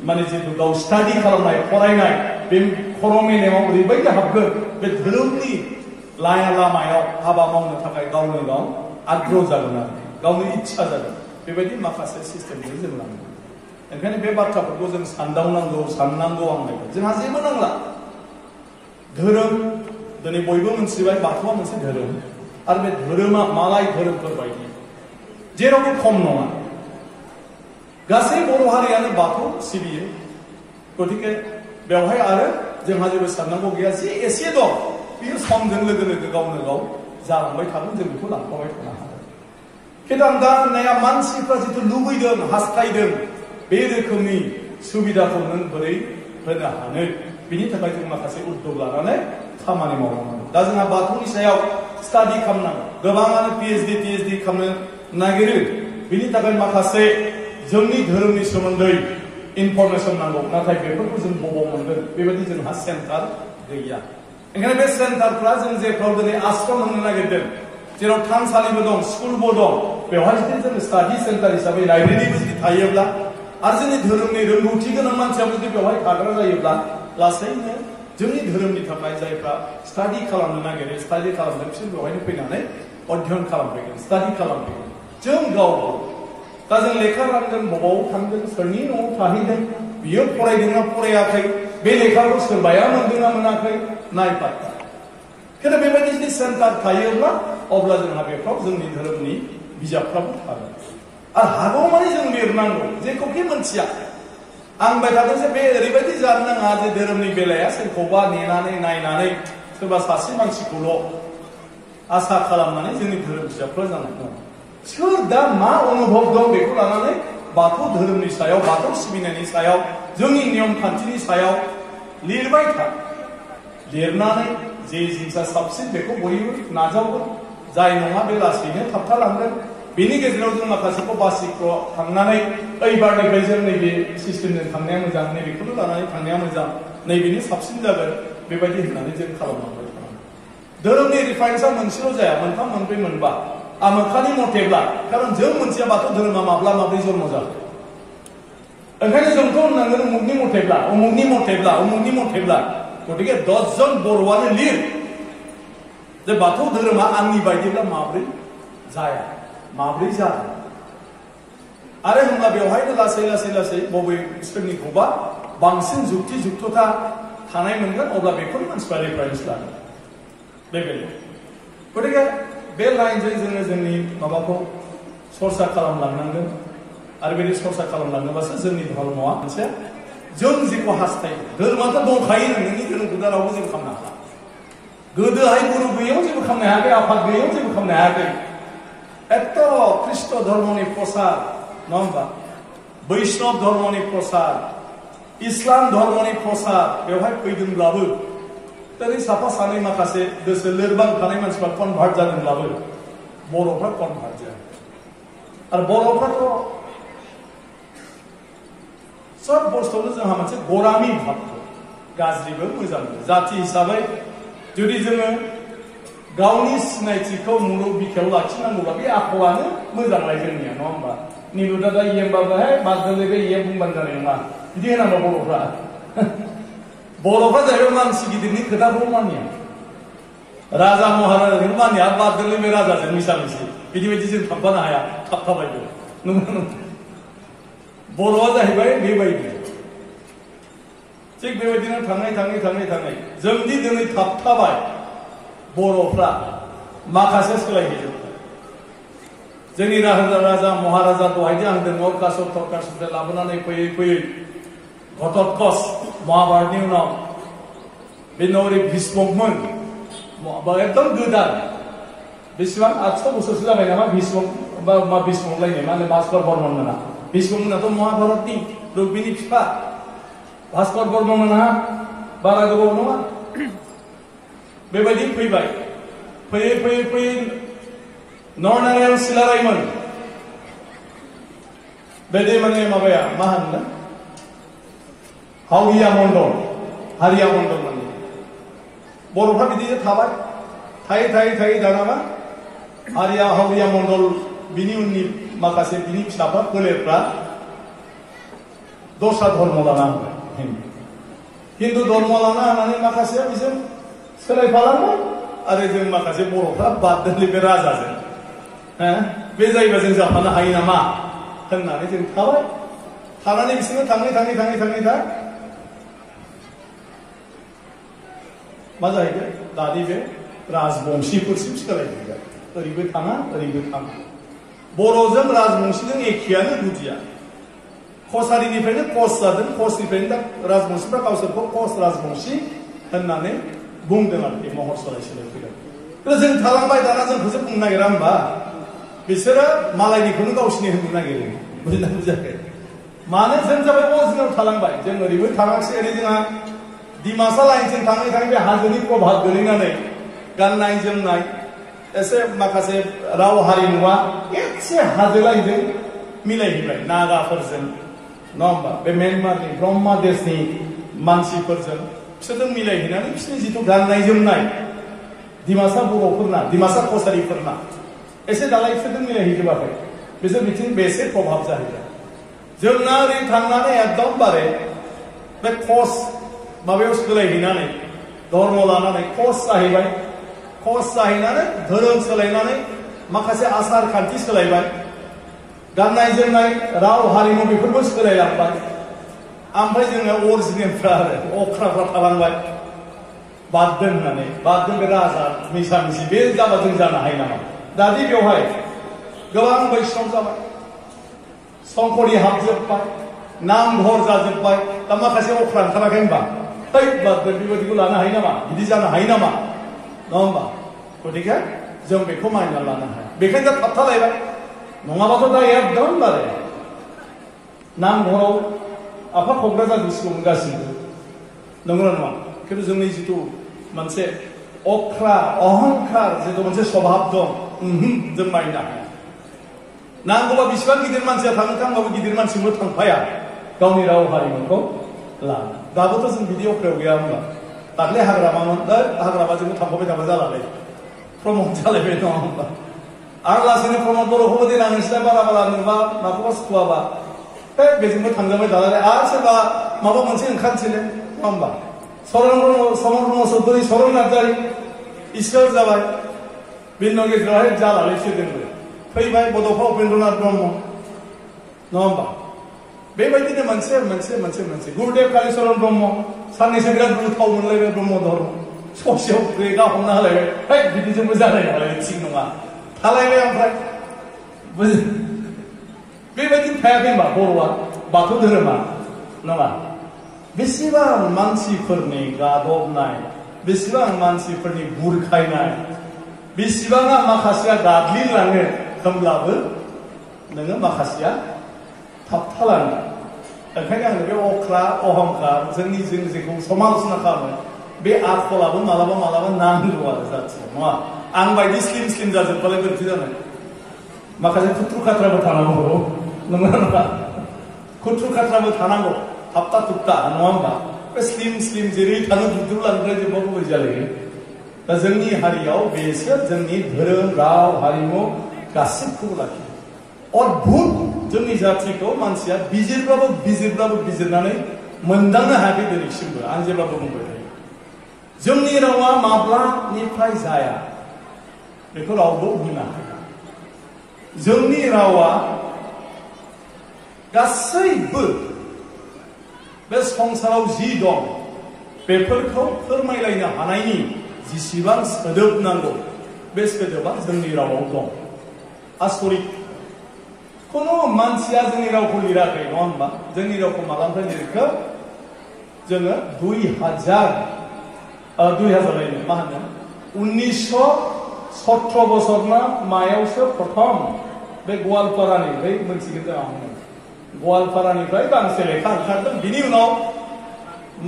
माने जितु गाव स्टाडि खालामनाय फरायनाय बे खर' मेलेमाव ओरैबायदि हाबगोन बे धोरोमनि लामायाव हाबा मावनो थाखाय गावनो गाव आग्रह जागोन आरो गावनो इच्छा जागोन बेबायदि माखासे सिस्टेमजों जों लांगोन ओंखायनो बे बाथ्राफोरखौ जों साननांगौ आं जोंहा जेबो नांला धोरोम दिनै बयबो मोनथिबाय बाथौआ मोनसे धोरोम आरो बे धोरोमा मालाय धोरोमफोर बायदि जेरावबो खम नङा गासै बर' हारियानो बाथौ सिबियो गतिके बेवहाय आरो जोंहा जेबो साननांगौ गैया जे एसे दं बेयो समजों लोगो गावनो गाव जालांबाय थागोन जों बेखौ लांफाबाय थानो हागोन खिन्थु आं दा होननाया मानसिफ्रा जिथु लुबैदों हास्थायदों बे रोखोमनि सुबिदाखौ नों बोरै होनो हानो बिनि थाखाय जों माखासे उद्योग लानानै खामानि मावनांगौ दा जोंहा बाथौनि सायाव स्टाडि खालामनांगौ गोबाङानो PhD खालामनो नागिरो बिनि थाखाय माखासे जोंनि धोरोमनि सोमोन्दै इनफरमेसन नांगौ नाथाय बेफोरखौ जों बबाव मोनगोन बेबायदि जोंहा सेन्टार गैया ओंखायनो बे सेन्टारफ्रा जों जेफ्राव दिनै आश्रम होनो नागिरदों जेराव थानसालिबो दं स्कुलबो दं बेवहाय जुदि जों स्टाडि सेन्टार हिसाबै लाइब्रेरिबो जुदि थायोब्ला आरो जोंनि धोरोमनि रोंगौथि गोनां मानसियाबो जुदि बेवहाय थाग्रा जायोब्ला लासैनो जोंनि धोरोमनि थाखाय जायफ्रा स्टाडि खालामनो नागिरो स्टाडि खालामनो बिसोर बेवहायनो फैनानै अध्ययन खालामफैगोन स्टाडि खालामफैगोन जों गावबो दा जों लेखा रानगोन बबाव थांगोन सोरनि न'आव थाहैदों बियो फरायदोंना फरायाखै बे लेखाखौ सोरबाया मोनदोंना मोनाखै नायपात्ता खिन्थु बेबायदि जुदि सेन्टार थायोब्ला अब्ला जोंहा बेफ्राव जोंनि धोरोमनि बिजाबफ्राबो थागोन आरो हागौमानि जों लिरनांगौ जेखौखि मोनथिया आं बाय थादों जे बे ओरैबायदि जानो नाङा जे धोरोमनि बेलाया सोरखौबा नेनानै नायनानै सोरबा सासे मानसिखौल' आसा खालामनानै जोंनि धोरोम बिजाबफ्रा जानाय दं सोर दा मा अनुभब दं बेखौ लानानै बाथौ धोरोमनि सायाव बाथौ सिबिनायनि सायाव जोंनि नियम खान्थिनि सायाव लिरबाय था लिरनानै जे जिनिसा साबसिन बेखौ बयबो नाजावगोन जाय नङा बे लासैनो थाबथालांगोन बेनि गेजेराव जों माखासेखौ बासिखौ थांनानै ओइबारनिफ्राय जों नैबे सिस्टेमजों थांनाया मोजां नैबेखौनो लानानै थांनाया मोजां नैबेनि साबसिन जागोन बेबायदि होननानै जों खालामलांबाय थानांगौ धोरोमनि रिफारेन्सआ मोनसेल' जाया मोनथाम मोनब्रै मोनबा आमोखानि मथेब्ला खारन जों मोनथिया बाथौ धोरोमा माब्ला माब्रै जन्म जाखो ओंखायनो जोंथ' होननांगोन उमुगनि मथेब्ला गतिके 10 जन बर'आनो लिर जे बाथौ धोरोमा आंनि बायदिब्ला माब्रै जाया माब्रै जागोन आरो होनब्ला बेवहायनो लासै बबे सोरनिखौबा बांसिन जुक्तता थानाय मोनगोन अब्ला बेखौनो मानसिफ्रा रेफारेन्स लागोन बे बेलायाव गतिके बे लाइनजों जोङो जोंनि माबाखौ सरसा खालामलांनांगोन आरो बेनि सरसा खालामलाङोबासो जोंनि धर्मआ मोनसे जों जेखौ हास्थायो धोरोमाथ' दंखायो नोंनि धोरोमखौ दा रावबो जेबो खालामनो हाला गोदोहाय गुरु गैयैयाव जेबो खालामनो हायाखै आफाद गैयैयाव जेबो खालामनो हायाखै एथ' ख्रिस्ट धर्मनि प्रसार नङा होमबा बैष्णव धर्मनि प्रसार इस्लाम धर्मनि प्रसार बेवहाय फैदोंब्लाबो दिनै साफा सानै माखासे गोसो लोरबां थानाय मानसिफ्रा कनभार्ट जादोंब्लाबो बर'फ्रा कनभार्ट जाया आरो बर'फ्राथ' सब बुस्थुआवनो जोंहा मोनसे गरामि भाब गाज्रिबो मोजांबो जाथि हिसाबै जुदि जोङो गावनि सिनायथिखौ मुलुग बिखायाव लाखिनांगौबा बे आखलानो मोजांलाय जोंनिया नङा होमबा निलुदा दा इयेमबाबोहाय बादोलै बे इयेम बुंबानो जानाय नङा बिदि होनांगौ बर'फ्रा बर'फ्रा जाहैबाय मानसि गिदिरनि खोथाखौ मानिया राजा महाराजाखौ मानिया बादोलै बे राजाजों मिसा मिसि बिदि बायदि जों थांफानो हाया थाबथाबायबो नंगौ बर'आ जाहैबाय बेबायदि थिग बेबायदिनो थाङै थाङै थाङै थाङै जोंदि दिनै थाबथाबाय बर'फ्रा माखासे सोलायहैजोबबाय जोंनि राजा महाराजा दहायदि आं दोनङाव कासर थरकासनिफ्राय लाबोनानै फैयै फैयै घटोत्कच महाभारतनि उनाव बे नौरि भीष्मकमोन एकदम गोदान बेसेबां 800 बोसोरसो जाबाय नामा भीष्मक मा भीष्मकलायनो मा होनो भास्कर बर्मन मोना भीष्मक मोनाथ' महाभारतनि रुक्मिनि बिफा भास्कर बर्मन मोना बारा गोबाव नङा बेबायदि फैबाय फैयै फैयै फैयै नरनारायण सिलारायमोन बेदि माने माबाया मा होनो हावरिया मण्डल हारिया मण्डल माने बर'फ्रा बिदिनो थाबाय थायै थायै थायै दाना मा हारिया हावरिया मण्डल बिनि उननि माखासे बिनि फिसाफ्रा फोलेरफ्रा दस्रा धर्म लाना होबाय हिन्दु धर्म लाना होनानै माखासेया बिजों सोलायफालांबाय आरो जों माखासे बर'फ्रा बाददोंलै बे राजाजों बे जायोबा जों जाफानो हायो नामा होननानै जों थाबाय थानानै बिसोरनो थाङै थाङै थाङै थाङै दा मा जाहैबाय दानि बे राजबंशीफोरसिम सोलायहैबाय ओरैबो थाङा ओरैबो थाङा बर'जों राजबंशीजों एखेयानो गुदिया कसारिनिफ्रायनो कस जादों कचनिफ्रायनो दा राजबंशीफ्रा गावसोरखौ कच राजबंशी होननानै बुंदों आरोखि महर सोलाय सोलाय फैदों जों थालांबाय दाना जोंखौसो बुंनो नागिरा होमबा बिसोरो मालायनिखौनो गावसिनि होननो नागिरो बुजिना बुजियाखै मानो जों जाबाय अरिजिनेल थालांबाय जों ओरैबो थाङाखिसै ओरै जोंहा डिमासा लाइनजों थाङै थाङै बे हाजोनि प्रभाब गोलैनानै गाननाय जोमनाय एसे माखासे राव हारिमुवा एसे हाजो लाइनजों मिलायहैबाय नागाफोरजों नङा होमबा बे म्यानमारनि ब्रह्मा देशनि मानसिफोरजों बिसोरजों मिलायहैनानै बिसोरनि जिथु गाननाय जोमनाय डिमासा बर'फोरना डिमासा कसारिफोरना एसे दालाय बिसोरजों मिलायहैजोबाखै बिसोर बिथिं बेसे प्रभाब जाहैबाय जोंना ओरै थांनानै एकदमबारे बे कच माबायाव सोलायहैनानै धर्म लानानै कच जाहैबाय कच जाहैनानै धोरोम सोलायनानै माखासे आसार खान्थि सोलायबाय गाननाय जोमनाय राव हारिमु बेफोरबो सोलायलांबाय ओमफ्राय जोङो अरिजिनेलफ्रा आरो अख्राफ्रा थालांबाय बाददों होननानै बाददों बे राजा मिसा मिसि बे जाबा जों जानो हायो नामा दादि बेवहाय गोबां बैष्णव जाबाय संकरि हाबजोब्बाय नामघर जाजोब्बाय दा माखासे अख्रा ओंखाराखै होनबा है बाददों बेबायदिखौ लानो हायो नामा बिदि जानो हायो नामा नङा होमबा गतिके जों बेखौ मानिना लानो हाया बेखायनो दा थाबथालायबाय नङाबाथ' दा एकदमबारे नामघराव आफा क'क्राझार डिस्ट्रिक्टआव गासिबो नंगौना नङा खिन्थु जोंनि जिथु मोनसे अख्रा अहंखार जिथु मोनसे स्वभाब दं जों मानिनो हाया नांगौबा बेसेबां गिदिर मानसिया थांनो थांबाबो गिदिर मानसिबो थांफाया गावनि राव हारिमुखौ लानो दाबोथ' जों बिदि अख्रायाव गैया होनबा दाख्लै हाग्रामामोन दा हाग्रामाजोंबो थांफाबाय थाबा जालालै प्रमट जालायबाय नङा होनबा आरो लासैनो प्रमट बर'खौबो देनां नोंसिना बारा बारा नुबा माखौबा सुखुवाबा बेजोंबो थांजाबाय दालाय आरो सोरबा माबा मोनसे ओंखारनोसैलाय नङा होमबा सरन ब्रह्म चौधुरि सरन नार्जारि इसोर जाबाय बिनि उनाव गेजेरावहाय जालालै बिसोरजोंबो फैबाय बड'फा उपेन्द्रनाथ ब्रह्म नङा होमबा बेबायदिनो मोनसे गुरुदेब कालिचरन ब्रह्म साननैसो बिराद गोथाव मोनलायबाय ब्रह्म धर्म ससेयाव ब्रेकआ हमना होलायबाय है बिदिजोंबो जानाय नालाय थिग नङा थालायबाय ओमफ्राय बेबायदिनो थायाखै होनबा बर'आ बाथौ धोरोमा नङा बेसेबां मानसिफोरनि गादबनाय बेसेबां मानसिफोरनि बुरखायनाय बेसेबाङा माखासेया गाग्लिलाङो होमब्लाबो नोङो माखासेया थाबथालाङो ओंखायनो आङो बे अख्रा अहंखार जों जेखौ समालोचना खालामो बे आखलाबो मालाबा मालाबा नांगौ आरो जाथिया नङा आं बायदि स्लिम जाजोबबालाय बोरैथो जानो माखासे खुथ्रु खाथ्राबो थानांगौ नङा नङा खुथ्रु खाथ्राबो थानांगौ थाबथा थुबथा नङा होमबा बे स्लिम जेरै थानो दुद्रुलांद्राय जोबबाबो बोरै जालायो दा जोंनि हारियाव बेसो जोंनि धोरोम राव हारिमु गासिबखौबो लाखियो अद्भुत जोंनि जाथिखौ मानसिया बिजिरनानै मोनदांनो हायाखै दिनैसिमबो आं जेब्लाबो बुंबाय थायो जोंनि रावा माब्लानिफ्राय जाया बेखौ रावबो बुंनो हाया जोंनि रावा गासैबो बे संसाराव जि दं बेफोरखौ फोरमायलायनो हानायनि जिसिबां सोदोब नांगौ बे सोदोबा जोंनि रावाव दं आसरित खुनु मानसिया जोंनि रावखौ लिराखै नङा होमबा जोंनि रावखौ मालानिफ्राय लिरखो जोङो 2000 लायनो मा होनो 1917 बोसोरना मायावसो प्रथम बे गवालपारानिफ्राय मोनसिगोन जों गवालपारानिफ्राय गांसे लेखा ओंखारदों बिनि उनाव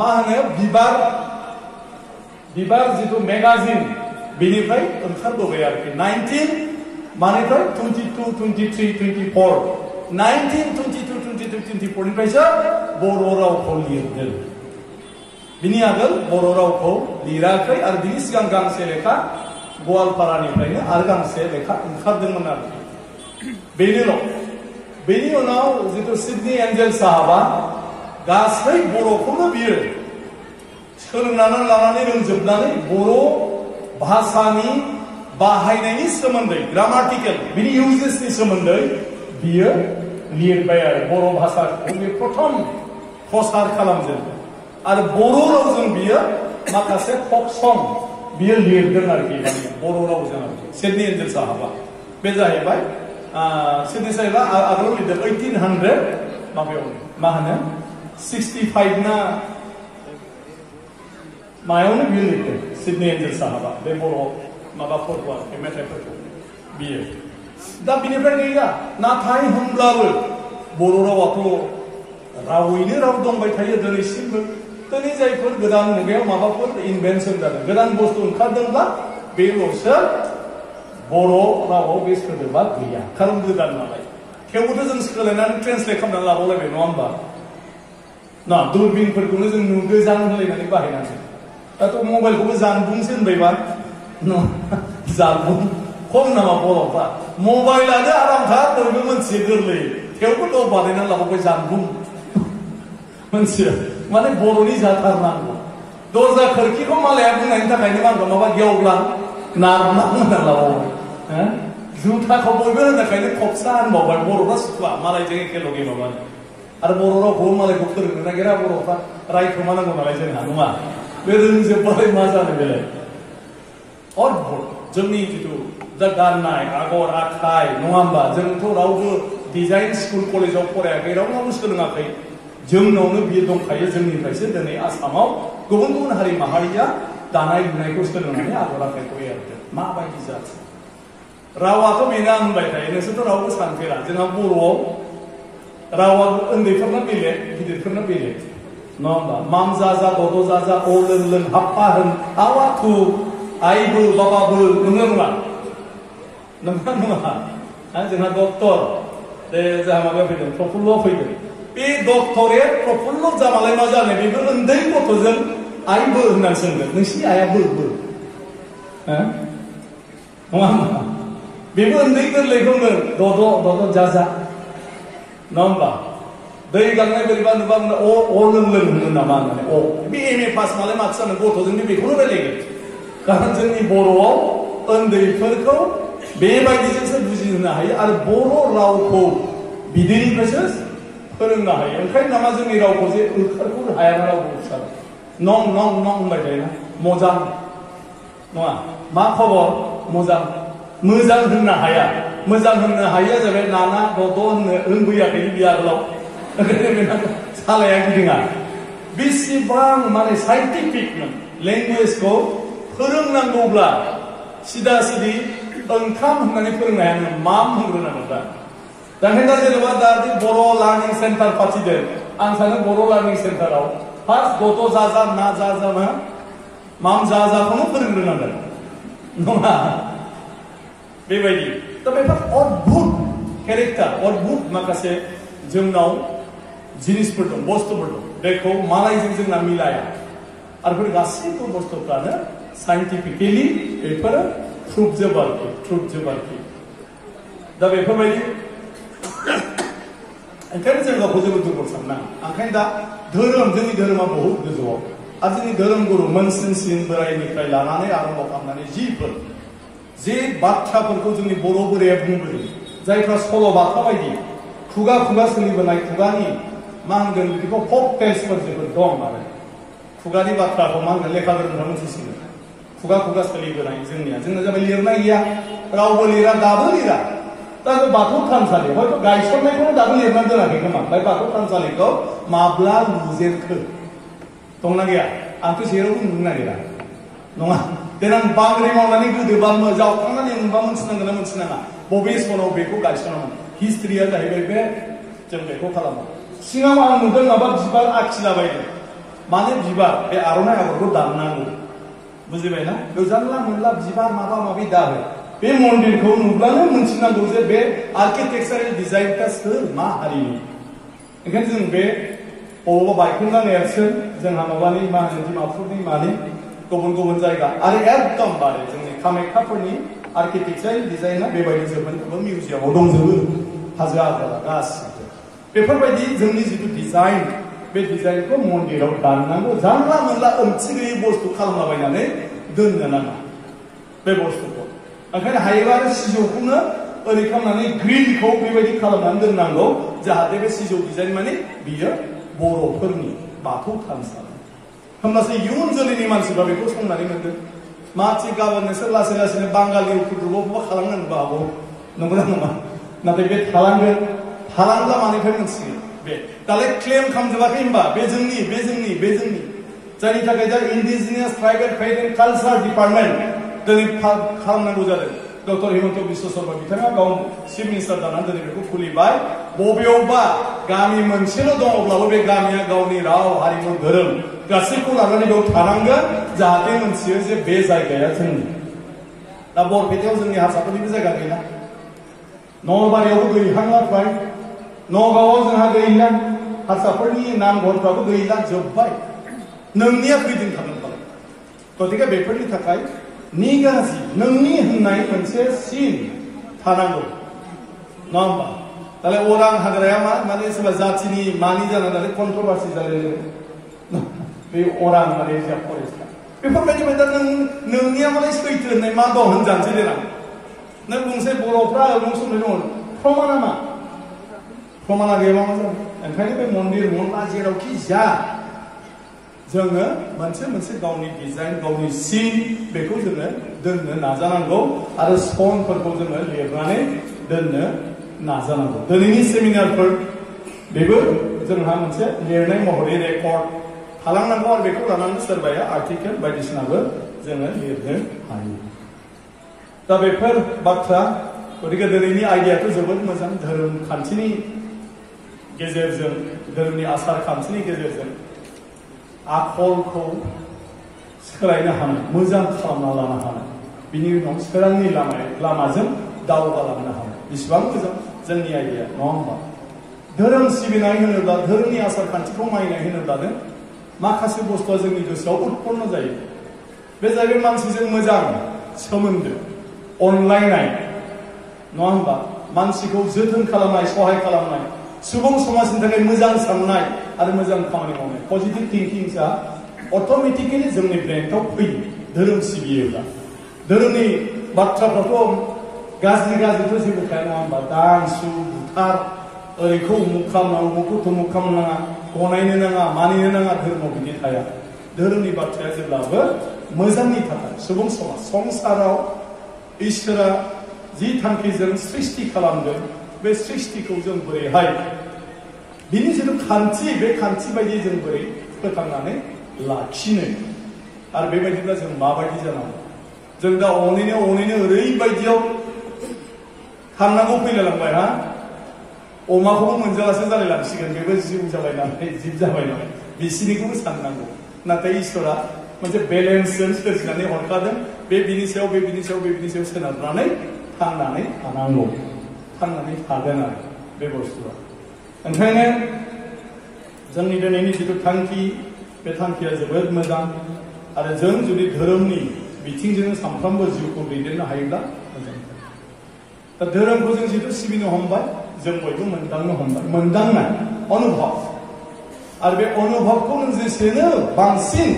मा होनो बिबार जिथु मेगाजिन बिनिफ्राय ओंखारबोबाय आरोखि 22, 23, 24 निफ्रायसो बर' रावखौ लिरदों बिनि आगोल बर' रावखौ लिराखै आरो बिनि सिगां गांसे लेखा गवालपारानिफ्रायनो आरो गांसे लेखा ओंखारदोंमोन आरोखि बेनि उनाव जिथु सिडनी एन्जेल साहाबा गासै बर'खौनो बियो सोलोंनानै लानानै रोंजोबनानै बर' भाषानि बाहायनायनि सोमोन्दै ग्रामाटिकेल बिनि इउजेसनि सोमोन्दै बियो लिरबाय आरो बर' भाषाखौ बे प्रथम प्रसार खालामजेनदों आरो बर' रावजों बियो माखासे फक सं बियो लिरदों आरोखि बर' रावजों आरोखि सिडनी एन्जेल साहाबा बे जाहैबाय सिडनी साहेबा आगोलाव लिरदों 1800 माबायाव मा होनो 65 ना मायावनो बियो लिरदों सिडनी एन्जेल साहाबा बे बर' माबाफोरखौ आरोखि मेथाइफोरखौ बियो दा बिनिफ्राय गैया नाथाय होमब्लाबो बर' रावाथ' रावैनो राव दंबाय थायो दिनैसिमबो दिनै जायफोर गोदान मुगायाव माबाफोर इनभेन्सन जादों गोदान बुस्थु ओंखारदोंब्ला बेल'सो बर' रावाव बे सोदोबा गैया खारन गोदान नालाय थेवबोथ' जों सोलायनानै ट्रेन्सलेट खालामनानै लाबावलायबाय नङा होमबा ना दुरबिनफोरखौनो जों गोजान होलायनानै बाहायनांगौ दाथ' मबाइलखौबो जानबुंसो होनबायबा जानबुं खम नामा बर'फ्रा मबाइलानो आरामथार बयबो मोनथियो गोरलै थेवबो द' बानायनानै लाबावबाय जानबुं मोनथियो माने बर'नि जाथारनांगौ दरजा खोरखिखौ मालाया बुंनायनि थाखायनो मा होनगोन माबा गेवलां नारलां होनना लाबावबाय जुथाखौ बयबो होननायखायनो खबसा होनबावबाय बर'फ्रा सुखुवा मालायजों एखे लगे माबानो आरो बर' रावखौबो मालायखौ फोरोंनो नागिरा बर'फ्रा रायखोमानांगौ नालाय जोंहा नङा बे रोंजोबबालाय मा जानो बेलाय अद्भुत जोंनि जिथु दा गाननाय आगर आखाइ नङा होमबा जोंथ' रावबो डिजाइन स्कुल कलेजाव फरायाखै रावनावबो सोलोङाखै जोंनावनो बियो दंखायो जोंनिफ्रायसो दिनै आसामाव गुबुन गुबुन हारि माहारिया दानाय लुनायखौ सोलोंनानै आगर आखाइखौ एरदों माबायदि जाथि रावाथ' बेनो आं होनबाय थायो नोंसोरथ' रावबो सानफेरा जोंहा बर'आव रावा उन्दैफोरना बेलेग गिदिरफोरना बेलेग नङा होमबा माम जा दद' जा अ लों हाप्पा होन आवा थु आइबो बाबाबो नङा जोंहा डक्टर दे जोंहा माबायाव फैदों प्रफुल्ल फैदों बे डक्टरेट प्रफुल्ल जामालाय मा जानो बेबो उन्दै गथ'जों आइबो होननानै सोंदों नोंसिनि आइया बो नङा होमबा बेबो उन्दै गोरलैखौनो दद' जा नङा होमबा दै गांनाय बोरैबा नुबा अ लों होनो नामा होननानै अ बे एम ए पास मालाय माथो जानो गथ'जों बेखौनो रायलायगोन खारन जोंनि बर'आव उन्दैफोरखौ बेबायदिजोंसो बुजिहोनो हायो आरो बर' रावखौ बिदैनिफ्रायसो फोरोंनो हायो ओंखायनो नामा जोंनि रावखौ जे ओंखारखौनो हाया रावखौ सार नं होनबाय थायोना मोजां नङा मा खबर मोजां होननो हाया मोजां होननो हायिया जाबाय नाना दद' होननो रोंबोयाखै बे आगोलाव सालाया गिदिङा बेसेबां माने साइन्टिफिकमोन लेंगुवेजखौ फोरोंनांगौब्ला सिदा सिदि ओंखाम होननानै फोरोंनो हायामोन माम होनग्रोनांगौ दा ओंखायनो दा जेनेबा दा बर' लार्निं सेन्टार फाथिदों आं सानो बर' लार्निं सेन्टाराव फार्स्ट दद' जा ना जा माम जाखौनो फोरोंग्रोनांगोन नङा बेबायदि दा बेफोर अद्भुत केरेक्टार अद्भुत माखासे जोंनाव जिनिसफोर दं बुस्थुफोर दं बेखौ मालायजों जोंना मिलाया आरो बेफोर गासैबो बुस्थुफ्रानो साइन्टिफिकेलि बेफोरो प्रुफ जोबाखै दा बेफोरबायदि ओंखायनो जों गावखौ जेबो दुर्बल साननाङा ओंखायनो दा धोरोम जोंनि धोरोमा बहुत गोजौआव आरो जोंनि धोरोम गुरु मोनसिनसिन बोराइनिफ्राय लानानै आरम्भ खालामनानै जे बाथ्राफोरखौ जोंनि बर' बोराया बुंबोदों जायफ्रा सल' बाथा बायदि खुगा सोलिबोनाय खुगानि मा होनगोन बेखौ फक टेल्सफोर जोबोद दं आरो खुगानि बाथ्राखौ मा होनगोन लेखा गोरोंफ्रा मोनथिसिगोन खुगा सोलिबोनाय जोंना जाबाय लिरनाय गैया रावबो लिरा दाबो लिरा दा बाथौ थानसालि हयथ' गायसननायखौनो दाबो लिरनानै दोनाखै खोमा ओमफ्राय बाथौ थानसालिखौ माब्ला लुजेनखो दंना गैया आंथ' जेरावबो नुनो नागिरा नङा देनां बांग्रि मावनानै गोदोबा जावखांनानै मोनबा मोनथिनांगोन ना मोनथिनाङा बबे सनाव बेखौ गायसनामोन हिस्ट्रिया जाहैबाय बे जों बेखौ खालामो सिगाङाव आं नुदों माबा बिबार आखिलाबायदों माने बिबार बे आर'नाइ आगरखौ दाननांगौ बुजिबायना बेयाव जानला मोनला बिबार माबा माबि दाहो बे मन्दिरखौ नुब्लानो मोनथिनांगौ जे बे आर्किटेक्सारेल डिजाइनफ्रा सोर मा हारिनि ओंखायनो जों बे बबेबा बायखोन्दा नेरसोन जोंहा माबानि मा होनो डिमापुरनि मानि गुबुन जायगा आरो एकदमबारे जोंनि कामाख्याफोरनि आर्किटेक्सारेल डिजाइना बेबायदि जोबोद मिउजियामाव दंजोबो हाजो आगरा गासिबो बेफोरबायदि जोंनि जिथु डिजाइन बे डिजाइनखौ मन्दिराव दाननांगौ जानला मोनला ओंथि गैयै बुस्थु खालामलाबायनानै दोननो नाङा बे बुस्थुखौ ओंखायनो हायोबा आरो सिजौखौनो ओरै खालामनानै ग्रिलखौ बेबायदि खालामनानै दोननांगौ जाहाथे बे सिजौ डिजाइन माने बियो बर'फोरनि बाथौ थानसालि होमब्लासो इयुन जोलैनि मानसिफ्रा बेखौ संनानै मोनगोन मा थिग गाबोन नोंसोर लासैनो बांगालि उफुद्रुबाव खालामनांगौबो हागौ नंगौना नङा नाथाय बे थालांब्ला मानिफ्राय मोनसिगोन बे दालाय क्लेम खालामजोबाखै होनबा बे जोंनि जायनि थाखाय दा इन्डिजिनियास ट्राइबेल फेथ एन्ड कालचार डिपार्टमेन्ट दिनै खालामनांगौ जादों डक्टर हिमन्त बिश्व शर्मा बिथाङा गाव चिफ मिनिस्टार जानानै दिनै बेखौ खुलिबाय बबेयावबा गामि मोनसेल' दङब्लाबो बे गामिया गावनि राव हारिमु धोरोम गासैखौ लानानै बेयाव थानांगोन जाहाथे मोनथियो जे बे जायगाया जोंनि दा बरपेटायाव जोंनि हारसाफोरनिबो जायगा गैला नलबारियावबो गैहांला फ्राय नगावआव जोंहा गैला हारसाफोरनि नामघरफ्राबो गैला जोब्बाय नोंनिया खैदिन थागोन गतिके बेफोरनि थाखाय निगाजि नोंनि होननाय मोनसे सिन थानांगौ नङा होमबा दालाय अरां हाग्राया माने सोरबा जाथिनि मानि जानानै कन्ट्रभार्सि जालाय बे अरां माने फरेस्टआ बेफोरबायदि दा नोंनिया माने सैथो होननाय मा दं होनजानोसै देनां नों बुंसै बर'फ्रा बुंसोमनाय दङ प्रमाना मा प्रमाना गैयाबा मा जागोन ओंखायनो बे मन्दिर मोनला जेरावखि जा जोङो मोनसे गावनि डिजाइन गावनि सिन बेखौ जोङो दोननो नाजानांगौ आरो सनफोरखौ जोङो लिरनानै दोननो नाजानांगौ दिनैनि सेमिनारफोर बेबो जोंहा मोनसे लिरनाय महरै रेकर्ड खालामनांगौ आरो बेखौ लानानै सोरबाया आर्टिकेल बायदिसिनाबो जोङो लिरनो हायो दा बेफोर बाथ्रा गतिके दिनैनि आयदायाथ' जोबोद मोजां धोरोम खान्थिनि गेजेरजों धोरोमनि आसार खान्थिनि गेजेरजों आखलखौ सोलायनो हानाय मोजां खालामना लानो हानाय बिनि उनाव सोरांनि लामाजों दावगालांनो हानाय बेसेबां मोजां जोंनि आयदाया नङा होमबा धोरोम सिबिनाय होनोब्ला धोरोमनि आसार खान्थिखौ मानिनाय होनोब्लानो माखासे बुस्थुआ जोंनि गोसोआव उत्पन्न जायो बे जाहैबाय मानसिजों मोजां सोमोन्दो अनलायनाय नङा होमबा मानसिखौ जोथोन खालामनाय सहाय खालामनाय सुबुं समाजनि थाखाय मोजां साननाय आरो मोजां खामानि मावनाय पजिटिभ थिंकिंसा अट'मेटिकेलि जोंनि ब्रेनआव फैयो धोरोम सिबियोब्ला धोरोमनि बाथ्राफ्राथ' गाज्रिथ' जेबो थाया नङा होमबा दान सुद बुथार ओरैखौ उमुख खालामनांगौ उमुखखौ तुमुख खालामनाङा गनायनो नाङा मानिनो नाङा धोरोमाव बिदि थाया धोरोमनि बाथ्राया जेब्लाबो मोजांनि थाखाय सुबुं समाज संसाराव इसोरा जि थांखिजों सृष्टि खालामदों बे सृष्टिखौ जों बोरैहाय बिनि जिथु खान्थि बे खान्थि बायदि जों बोरै फोथांनानै लाखिनो आरो बेबायदिब्ला जों माबायदि जानांगौ जों दा अनेनो ओरैबायदियाव थांनांगौ फैलायलांबाय हा अमाखौबो मोनजालासो जालायलांसिगोन बेबो जिउ जाबाय नालाय जिब जाबाय नालाय बिसिनिखौबो साननांगौ नाथाय इसोरा मोनसे बेलेन्सजों सोरजिनानै हरखादों बे बिनि सायाव बे बिनि सायाव बे बिनि सायाव सोनारनानै थांनानै थानांगौ थांनानै थागोन आरो बे बुस्थुआ ओंखायनो जोंनि दिनैनि जिथु थांखि बे थांखिया जोबोद मोजां आरो जों जुदि धोरोमनि बिथिंजों सानफ्रोमबो जिउखौ दैदेननो हायोब्ला मोजां दा धोरोमखौ जों जिथु सिबिनो हमबाय जों बयबो मोनदांनो हमबाय मोनदांनाय अनुभव आरो बे अनुभवखौ नों जेसेनो बांसिन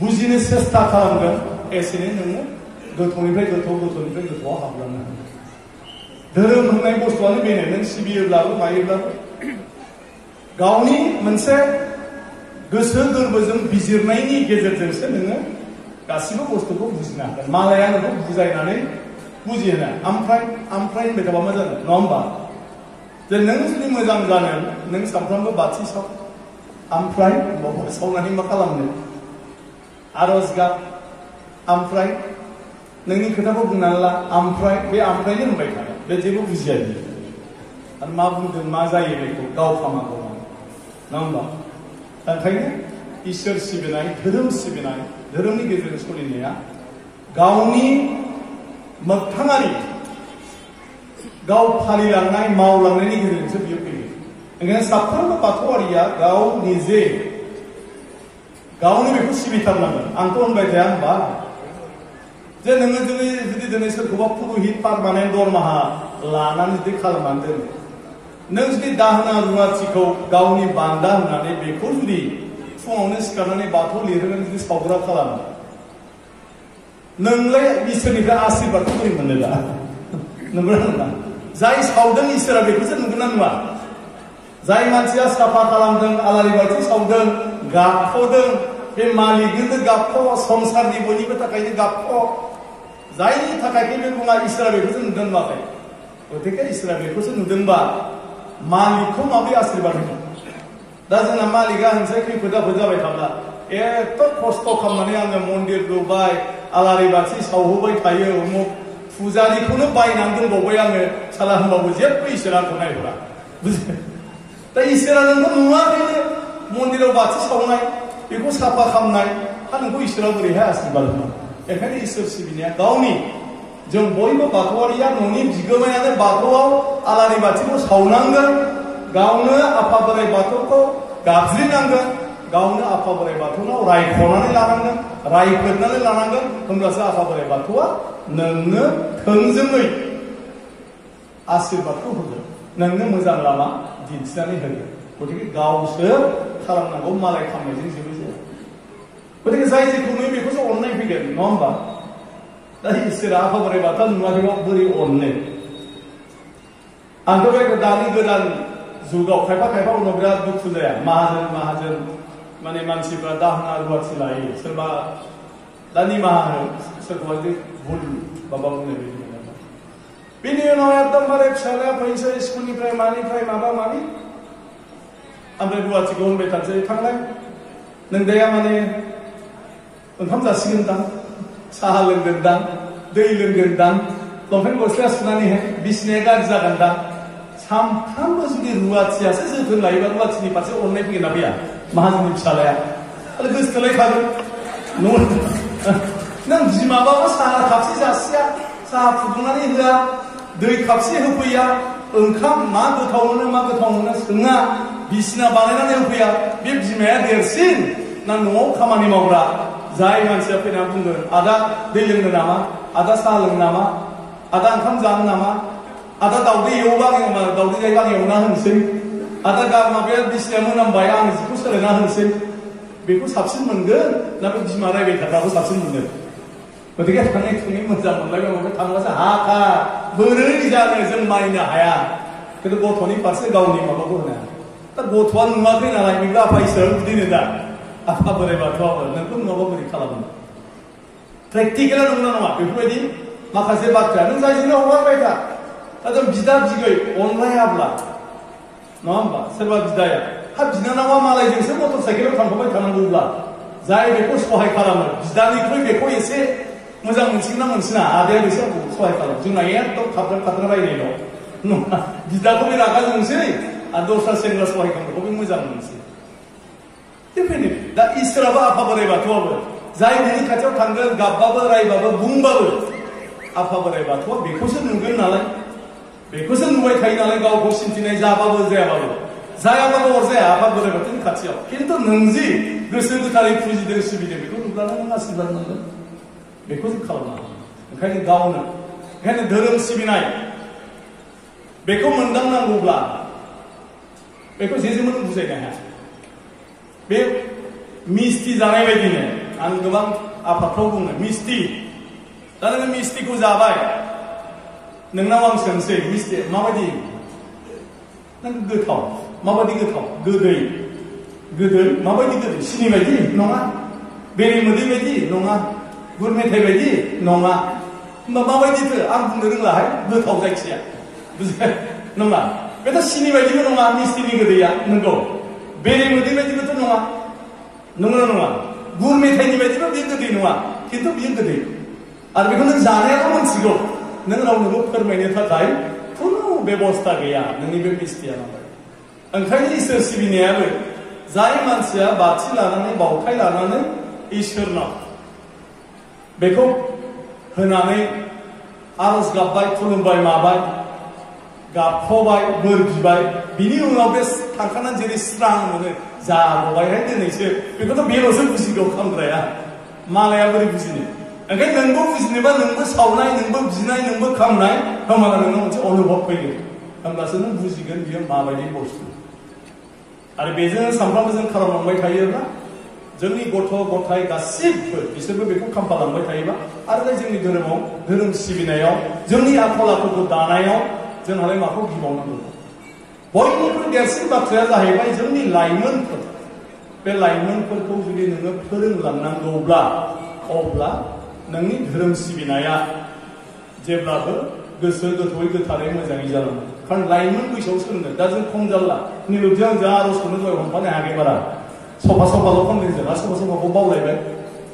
बुजिनो सेस्था खालामगोन एसेनो नोङो गोथौनिफ्राय गोथौआव हाबलांनो हागोन धोरोम होननाय बुस्थुआनो बेनो नों सिबियोब्लाबो मायोब्लाबो गावनि मोनसे गोसो गोरबोजों बिजिरनायनि गेजेरजोंसो नोङो गासिबो बुस्थुखौ बुजिनो हागोन मालाया नोंखौ बुजायनानै बुजिहोनो ओमफ्राय होनबाय थाबा मा जागोन नङा होमबा जे नों जुदि मोजां जानो नों सानफ्रामबो बाथि साव ओमफ्राय सावनानै मा खालामनो आरज गाब ओमफ्राय नोंनि खोथाखौ बुंनानै ला ओमफ्राय बे ओमफ्रायनो होनबाय थागोन बे जेबो बुजिया आरो मा बुंदों मा जायो बेखौ गाव खामाखौ नङा होमबा ओंखायनो इसोर सिबिनाय धोरोम सिबिनाय धोरोमनि गेजेरजों सोलिनाया गावनि मोगथाङारि गाव फालिलांनाय मावलांनायनि गेजेरजोंसो बियो फैयो ओंखायनो साफ्रोमबो बाथौआरिया गाव निजे गावनो बेखौ सिबिथारनांगोन आंथ' होनबाय थाया होनबा जे नोङो जुदि दिनै सोरखौबा पुर'हित पारमानेन्ट दरमाहा लानानै जुदि खालामनानै दोनो नों जुदि दाहोना रुवाथिखौ गावनि बान्दा होननानै बेखौ जुदि फुङावनो सिखारनानै बाथौ लिरहोनानै जुदि सावग्रा खालामो नोंलाय इसोरनिफ्राय आशीर्बादखौ बोरै मोननो दा नंगौना नङा जाय सावदों इसोरा बेखौसो नुगोन ना नुवा जाय मानसिया साफा खालामदों आलारि बाथि सावदों गाबख'दों बे मालिकनिनो गाबख' संसारनि बयनिबो थाखायनो गाबख' जायनि थाखाय बे बुङा इसोरा बेखौसो नुदों नुवाखै गतिके इसोरा बेखौसो नुदोंबा मालिकखौ माबोरै आशीर्बाद होनो दा जोंना मालिका होनसै खैफोद आफोद जाबाय थाब्ला एथ' खस्थ' खालामनानै आङो मन्दिर लुबाय आलारि बाथि सावहोबाय थायो उमुक फुजारिखौनो बायनानै दोनबावबाय आङो साला होनबाबो जेबो इसोरा आंखौ नायहरा बुजिबाय दा इसोरा नोंखौ नुवाखैनो मन्दिराव बाथि सावनाय बेखौ साफा खालामनाय हा नोंखौ इसोरा बोरैहाय आशीर्बाद होनो बेखायनो इसोर सिबिनाया गावनि जों बयबो बाथौआरिया न'नि बिगोमायानो बाथौआव आलारि बाथिखौ सावनांगोन गावनो आफा बोराइ बाथौखौ गाबज्रिनांगोन गावनो आफा बोराइ बाथौनाव रायख'नानै लानांगोन रायफोरनानै लानांगोन होमब्लासो आफा बोराइ बाथौआ नोंनो थोंजोङै आशीर्बादखौ होगोन नोंनो मोजां लामा दिन्थिनानै होगोन गतिके गावसो खालामनांगौ मालाय खालामनायजों जेबो जाया गतिके जाय जेखौ नुयो बेखौसो अननाय फैगोन नङा होमबा दा इसोरा आफा बोराइ बाथौआ नुवाखैबा बोरै अननो आंथ' बे दानि गोदान जुगाव खायफा उनाव बिराद दुखु जाया माहाजोन माने मानसिफ्रा दाहोना रुवाथि लायो सोरबा दा निमाहा हो सोरखौबा जे भुल माबा बुंनाय बायदि बेनि उनाव एकदमबारे फिसालाया फैनोसै स्कुलनिफ्राय मानिफ्राय माबा माबि ओमफ्राय रुवाथिखौ होनबाय थानोसै थांलाय नों दाया माने ओंखाम जासिगोनदां साहा लोंगोनदां दै लोंगोनदां लंपेन्ट गस्ला सुनानै बिसिनाया गाज्रि जागोनदां सामफ्रामबो जुदि रुवाथियासो जोथोन लायोबा रुवाथिनि फारसे अननाय फैगोन ना फैया माहाजोननि फिसालाया आरो गोसोथोलायखागोन नों बिमाबाबो साहा खापसे जासिया साहा फुदुंनानै होआ दै खापसे होफैया ओंखाम मा गोथाव मोनो सोङा बिसिना बानायनानै होफैया बे बिमाया देरसिन ना न'आव खामानि मावग्रा जाय मानसिया फैनानै बुंगोन आदा दै लोंनो नामा आदा साहा लोंनो नामा आदा ओंखाम जानो नामा आदा दाउदै एवोबा आङो दाउदै जायोबा आं एवना होनोसै आदा माबाया बिसिया मोनामबाय आं जिखौ सोलायना होनोसै बेखौ साबसिन मोनगोन ना बे बिमा रायबाय थाग्राखौ साबसिन मोनगोन गतिके थाङै मोजां मोनलायबाय ओमफ्राय थांबासो हाखा बोरै जानो जों मानिनो हाया खिन्थु गथ'नि फारसे गावनि माबाखौ होनो हाया दा गथ'आ नुवाखै नालाय बेखौ आफा इसोराबो बिदिनो दा आफा बोराइ बाथौआबो नोंखौ नुवाबा बोरै खालामो प्रेक्टिकेला नंगौना नङा बेफोरबायदि माखासे बाथ्रा नों जायजोंनो हगारबाय था दा जों बिदा बिगै अनलायाब्ला नङा होमबा सोरबा बिदाया हा बिनानावा मालायजोंसो मटर साइकेलाव थांफाबाय थानांगौब्ला जाय बेखौ सहाय खालामो बिदानिख्रुइ बेखौ एसे मोजां मोनसिगोन ना मोनसिना आदाया बिसोर सहाय खालामो जोंना एकदम खाब्रां खाब्रां रायनाय दं नङा बिदाखौ बे रागा जोंसै आरो दस्रा सेंग्रा सहाय खालामनायखौ बे मोजां मोनसै बेखायनो दा इसोराबो आफा बोराइ बाथौआबो जाय बिनि खाथियाव थांगोन गाबबाबो रायबाबो बुंबाबो आफा बोराइ बाथौआ बेखौसो नुगोन नालाय बेखौसो नुबाय थायो नालाय गावखौ सिन्थिनाय जाबाबो जायाबाबो जायाबाबो अरजाया आफा बोराइ बाथौनि खाथियाव खिन्थु नों जि गोसो गोथारै फुजिदों सिबिदों बेखौ नुब्लानो नों आशीर्बाद मोनगोन बेखौ जों खालामनो हागोन ओंखायनो गावनो ओंखायनो धोरोम सिबिनाय बेखौ मोनदांनांगौब्ला बेखौ जेजोंबो बुजायनो हाया बे मिस्टि जानाय बायदिनो आं गोबां आफादफ्राव बुङो मिस्टि दा नोङो मिस्टिखौ जाबाय नोंनाव आं सोंसै मिस्टि माबायदि नों गोथाव माबायदि गोथाव गोदै गोदै माबायदि गोदै सिनि बायदि नङा बेरे मोदै बायदि नङा गुर मेथाइ बायदि नङा होमबा माबायदिथो आं बुंनो रोंलाहाय गोथाव जायखिया बुजिबाय नङा बेथ' सिनि बायदिबो नङा मिस्टिनि गोदैया नंगौ बेरे मोदै बायदिबोथ' नङा नंगौना नङा गुर मेथाइनि बायदिबो बेयो गोदै नङा खिन्थु बियो गोदै आरो बेखौ नों जानायाल' मोनथिगौ नों रावनोबो फोरमायनो थाखाय खुनु बेबस्था गैया नोंनि बे मिस्टिया नालाय ओंखायनो इसोर सिबिनायाबो जाय मानसिया बाथि लानानै बावथाय लानानै इसोरनाव बेखौ होनानै आरज गाबबाय खुलुमबाय माबाय गाबख'बाय बोर बिबाय बिनि उनाव बे थांखानानै जेरै स्रां मोनो जाबायहाय दिनैसो बेखौथ' बेल'सो बुजिगौ खामग्राया मालाया बोरै बुजिनो ओंखायनो नोंबो बुजिनोबा नोंबो सावनाय नोंबो बिनाय नोंबो खामनाय होमबाना नोंनाव मोनसे अनुभब फैगोन होमब्लासो नों बुजिगोन बियो माबायदि बुस्थु आरो बेजों सानफ्रामबो जों खालामलांबाय थायोब्ला जोंनि गथ' गथाय गासिबो बिसोरबो बेखौ खालामलांबाय थायोबा आरो जोंनि धोरोमाव धोरोम सिबिनायाव जोंनि आखल आखुखौ दानायाव जोंहालाय माखौ गिबावनांगौ बयनिख्रुइ देरसिन बाथ्राया जाहैबाय जोंनि लाइमोनफोर बे लाइमोनफोरखौ जुदि नोङो फोरोंलांनांगौब्ला अब्ला नोंनि धोरोम सिबिनाया जेब्लाबो गोसो गोथौयै गोथारै मोजाङै जालाङो खारन लाइमोन बैसोआव सोलोंनो दा जों खम जाला निरुपजों जों आरजखौनो दहाय हमफानो हायाखै बारा सफा सफाल' खनदों जों आरो सफा सफाखौ बावलायबाय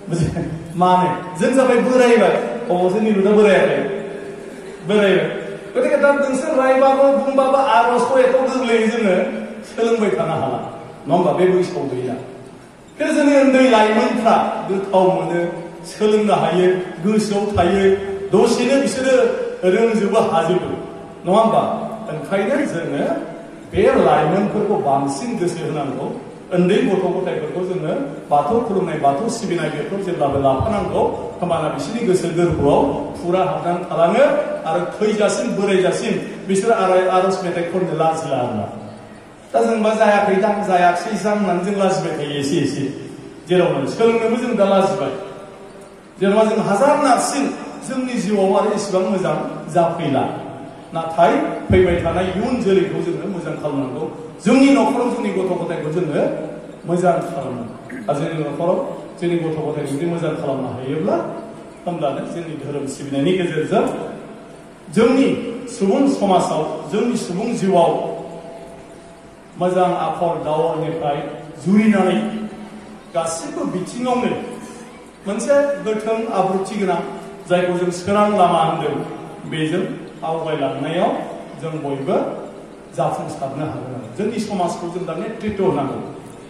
बुजिबाय मानो जों जाबाय बोरायबाय अबसे निरुपआ बोरायाखै बोरायबाय गतिके दा नोंसोर रायबाबो बुंबाबो आरजखौ एथ' गोरलैयै जोङो सोलोंबाय थानो हाला नङा होमबा बे बैसोआव गैया खिन्थु जोंनि उन्दै लाइमोनफ्रा गोथाव मोनो सोलोंनो हायो गोसोआव थायो दसेनो बिसोरो रोंजोबो हाजोबो नङा होमबा ओंखायनो जोङो बे लाइमोनफोरखौ बांसिन गोसो होनांगौ उन्दै गथ' गथायफोरखौ जोङो बाथौ खुलुमनाय बाथौ सिबिनाय बेफोराव जेब्लाबो लाफानांगौ होमबाना बिसोरनि गोसो गोरबोआव फुरा हाबनानै थालाङो आरो थैजासिम बोरायजासिम बिसोर आरज मेथाइ खननो लाजिला आरोना दा जोंबा जायाखै दां जायाखै जां होननानै जों लाजिबाय थायो एसे एसे जेरावनो सोलोंनोबो जों दा लाजिबाय जेनेबा जों हाजार नारसिन जोंनि जिउआव आरो इसेबां मोजां जाफैला नाथाय फैबाय थानाय इयुन जोलैखौ जोङो मोजां खालामनांगौ जोंनि न'खराव जोंनि गथ' गथायखौ जोङो मोजां खालामनांगौ आरो जोंनि न'खराव जोंनि गथ' गथायखौ जुदि मोजां खालामनो हायोब्ला होमब्लानो जोंनि धोरोम सिबिनायनि गेजेरजों जोंनि सुबुं समाजाव जोंनि सुबुं जिउआव मोजां आखल दावरनिफ्राय जुरिनानै गासिबो बिथिङावनो मोनसे गोथों आब्रुथि गोनां जायखौ जों सोरां लामा होनदों बेजों आवगायलांनायाव जों बयबो जाफुंसारनो हागोन जोंनि समाजखौ जों दा नेतृत्व होनांगौ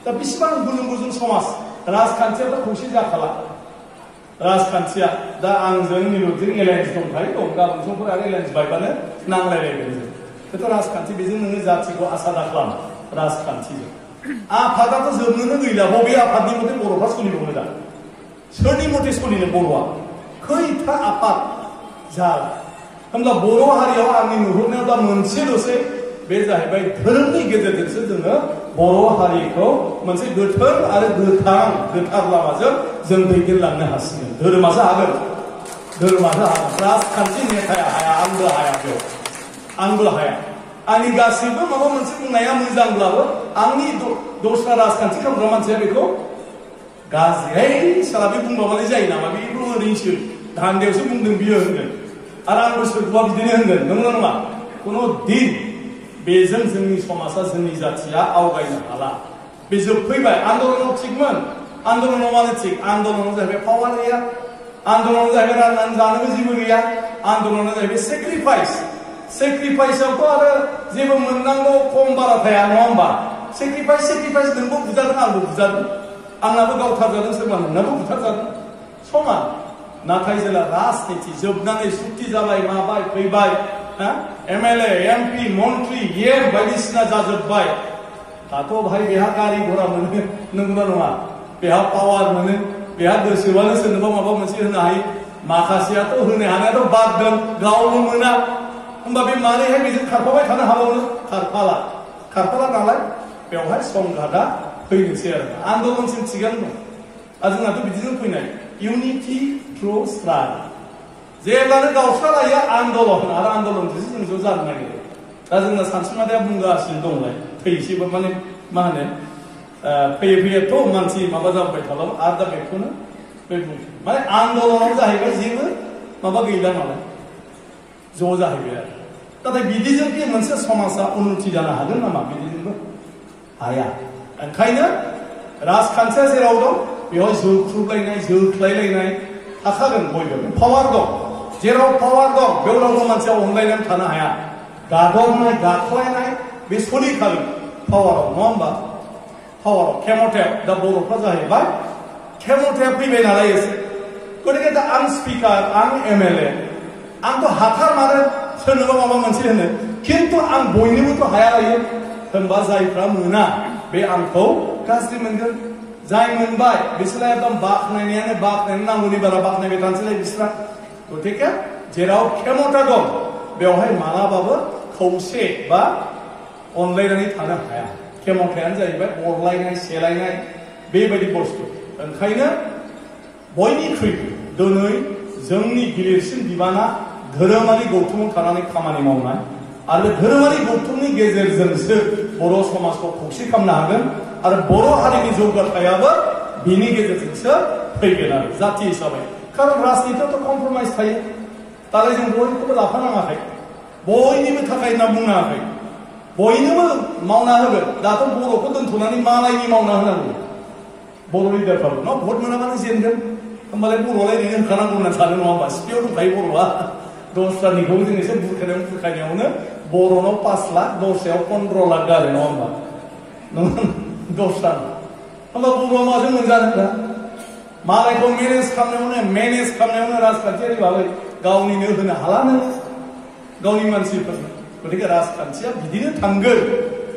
दा बेसेबां गुलुं गुजुं समाज राजखान्थियाथ' खौसे जाखाला राजखान्थिया दा आंजों निरुपजों एलायन्स दंखायो दं गाबोन समफोर आरो एलायन्स बायबानो नांलायलायगोन जों बेथ' राजखान्थि बेजों नोङो जाथिखौ आसा दाखालाम राजखान्थिजों आफादाथ' जोबनोनो गैला बबे आफादनि मथे बर'फ्रा सोलिबावनो दा सोरनि मथे सोलिनो बर'आ खैथा आफाद जा होमब्ला बर' हारियाव आंनि नुहुरनायाव दा मोनसेल'सै बे जाहैबाय धोरोमनि गेजेरजोंसो जोङो बर' हारिखौ मोनसे गोथों आरो गोथार लामाजों जों दैदेनलांनो हासिगोन धोरोमासो हागोन राजखान्थि नेताया हाया आंबो हाया बेयाव आंबो हाया आंनि गासैबो माबा मोनसे बुंनाया मोजांब्लाबो आंनि दस्रा राजखान्थि खालामग्रा मानसिया बेखौ गाज्रि साला बे बुंबाबालाय जायो नामा बेबो ओरैनोसो दान्दायावसो बुंदों बियो होनगोन आरो आंबो सोरखौबा बिदिनो होनगोन नंगौना नङा कुनु दिन बेजों जोंनि समाजा जोंनि जाथिया आवगायनो हाला बे जोबफैबाय आन्दलनाव थिगमोन आन्दलनाव मानो थिग आन्दलनाव जाहैबाय पावार गैया आन्दलनाव जाहैबाय राननानै जानोबो जेबो गैया आन्दलनाव जाहैबाय सेक्रिफाइसआवथ' आरो जेबो मोननांगौ खम बारा थाया नङा होमबा सेक्रिफाइस नोंबो बुजादों आंबो बुजादों आंनाबो गावथारजादों सोरबा नोंनाबो बुथारजादों समान नाथाय जेला राजनिति जोबनानै सुक्ति जाबाय माबाय फैबाय एमएलए एमपि मन्त्रि एम बायदिसिना जाजोब्बाय दाथ' भाई बेहा गारि घोड़ा मोनो नंगौना नङा बेहा पावार मोनो बेहा गोसोबानो सोरनोबा माबा मोनसे होनो हायो माखासेयाथ' होनो हानायाथ' बाद दोन गावबो मोना होमबा बे मारैहाय बेजों खारफाबाय थानो हाबावनो खारफाला नालाय बेवहाय संघातआ फैनोसै आरो आन्दलनसिम थिगानो दं आरो जोंनाथ' बिदिजों फैनाय इउनिटि थ्रु स्ट्राइक जेब्लानो गावस्रालायो आन्दलन आरो आन्दलनजोंसो जों ज' जानो नागिरो दा जोंना सानसुमादाया बुंगासिनो दंलाय फैसेबो माने मा होनो फैयैथ' मानसि माबा जाबाय थाबाबो आरो दा बेखौनो बे माने आन्दलनाव जाहैबाय जेबो माबा गैला नालाय ज' जाहैबाय आरो नाथाय बिदिजों बे मोनसे समाजा उन्नति जानो हागोन नामा बिदिजोंबो हाया ओंखायनो राजखान्थिया जेराव दं बेवहाय जोख्रुबलायनाय जोख्लायलायनाय थाखागोन बयबो पावार दं जेराव पावार दं बेयाव रावबो मानसिया अनलायनानै थानो हाया गादबनाय गाख्लायनाय बे सोलिखागोन पावाराव नङा होमबा पावाराव खेमथायाव दा बर'फ्रा जाहैबाय खेमथाया फैबाय नालाय एसे गतिके दा आं स्पिकार आं एमएलए आंथ' हाथारमारो सोरनोबा माबा मोनसे होनो खिन्थु आं बयनोबोथ' हाया लायो होनबा जायफ्रा मोना बे आंखौ गाज्रि मोनगोन जाय मोनबाय बिसोरलाय एकदम बाख्नायनायानो नांगौनि बारा बाख्नायबाय थानोसैलाय बिस्रा गतिके जेराव खेमथा दं बेवहाय मालाबाबो खौसे बा अनलायनानै थानो हाया खेमथायानो जाहैबाय अरलायनाय सेलायनाय बेबायदि बुस्थु ओंखायनो बयनिख्रुइबो दिनै जोंनि गिलिरसिन बिबाना धोरोमारि गौथुमाव थानानै खामानि मावनाय आरो धोरोमारि गौथुमनि गेजेरजोंसो बर' समाजखौ खौसे खालामनो हागोन आरो बर' हारिनि जौगाथायाबो बिनि गेजेरजोंसो फैगोन आरो जाथि हिसाबै खारन राजनितियावथ' कमप्रमाइज थायो दालाय जों बयखौबो लाफानाङाखै बयनिबो थाखाय होनना बुङाखै बयनोबो मावना होगोन दाथ' बर'खौ दोनथ'नानै मालायनि मावना होनांगौ बर' लिडारफ्राबो न भट मोनाबानो जेनगोन होमबालाय बर'लाय ओरैनो होखानांगौ होनना सानो नङा होमबा सिपिआव दंखायो बर'आ दस्रानिखौबो जों एसे बुरखायनायावनो बर'नाव 5 लाख दस्रायाव 15 लाख गारो नङा होमबा दस्रा होमबा बर'आ माजों मोनजानो मालायखौ मेनेज खालामनायावनो राजखान्थियारि भाबै गावनिनो होनो हाला नों गावनि मानसिफोरनो गतिके राजखान्थिया बिदिनो थांगोन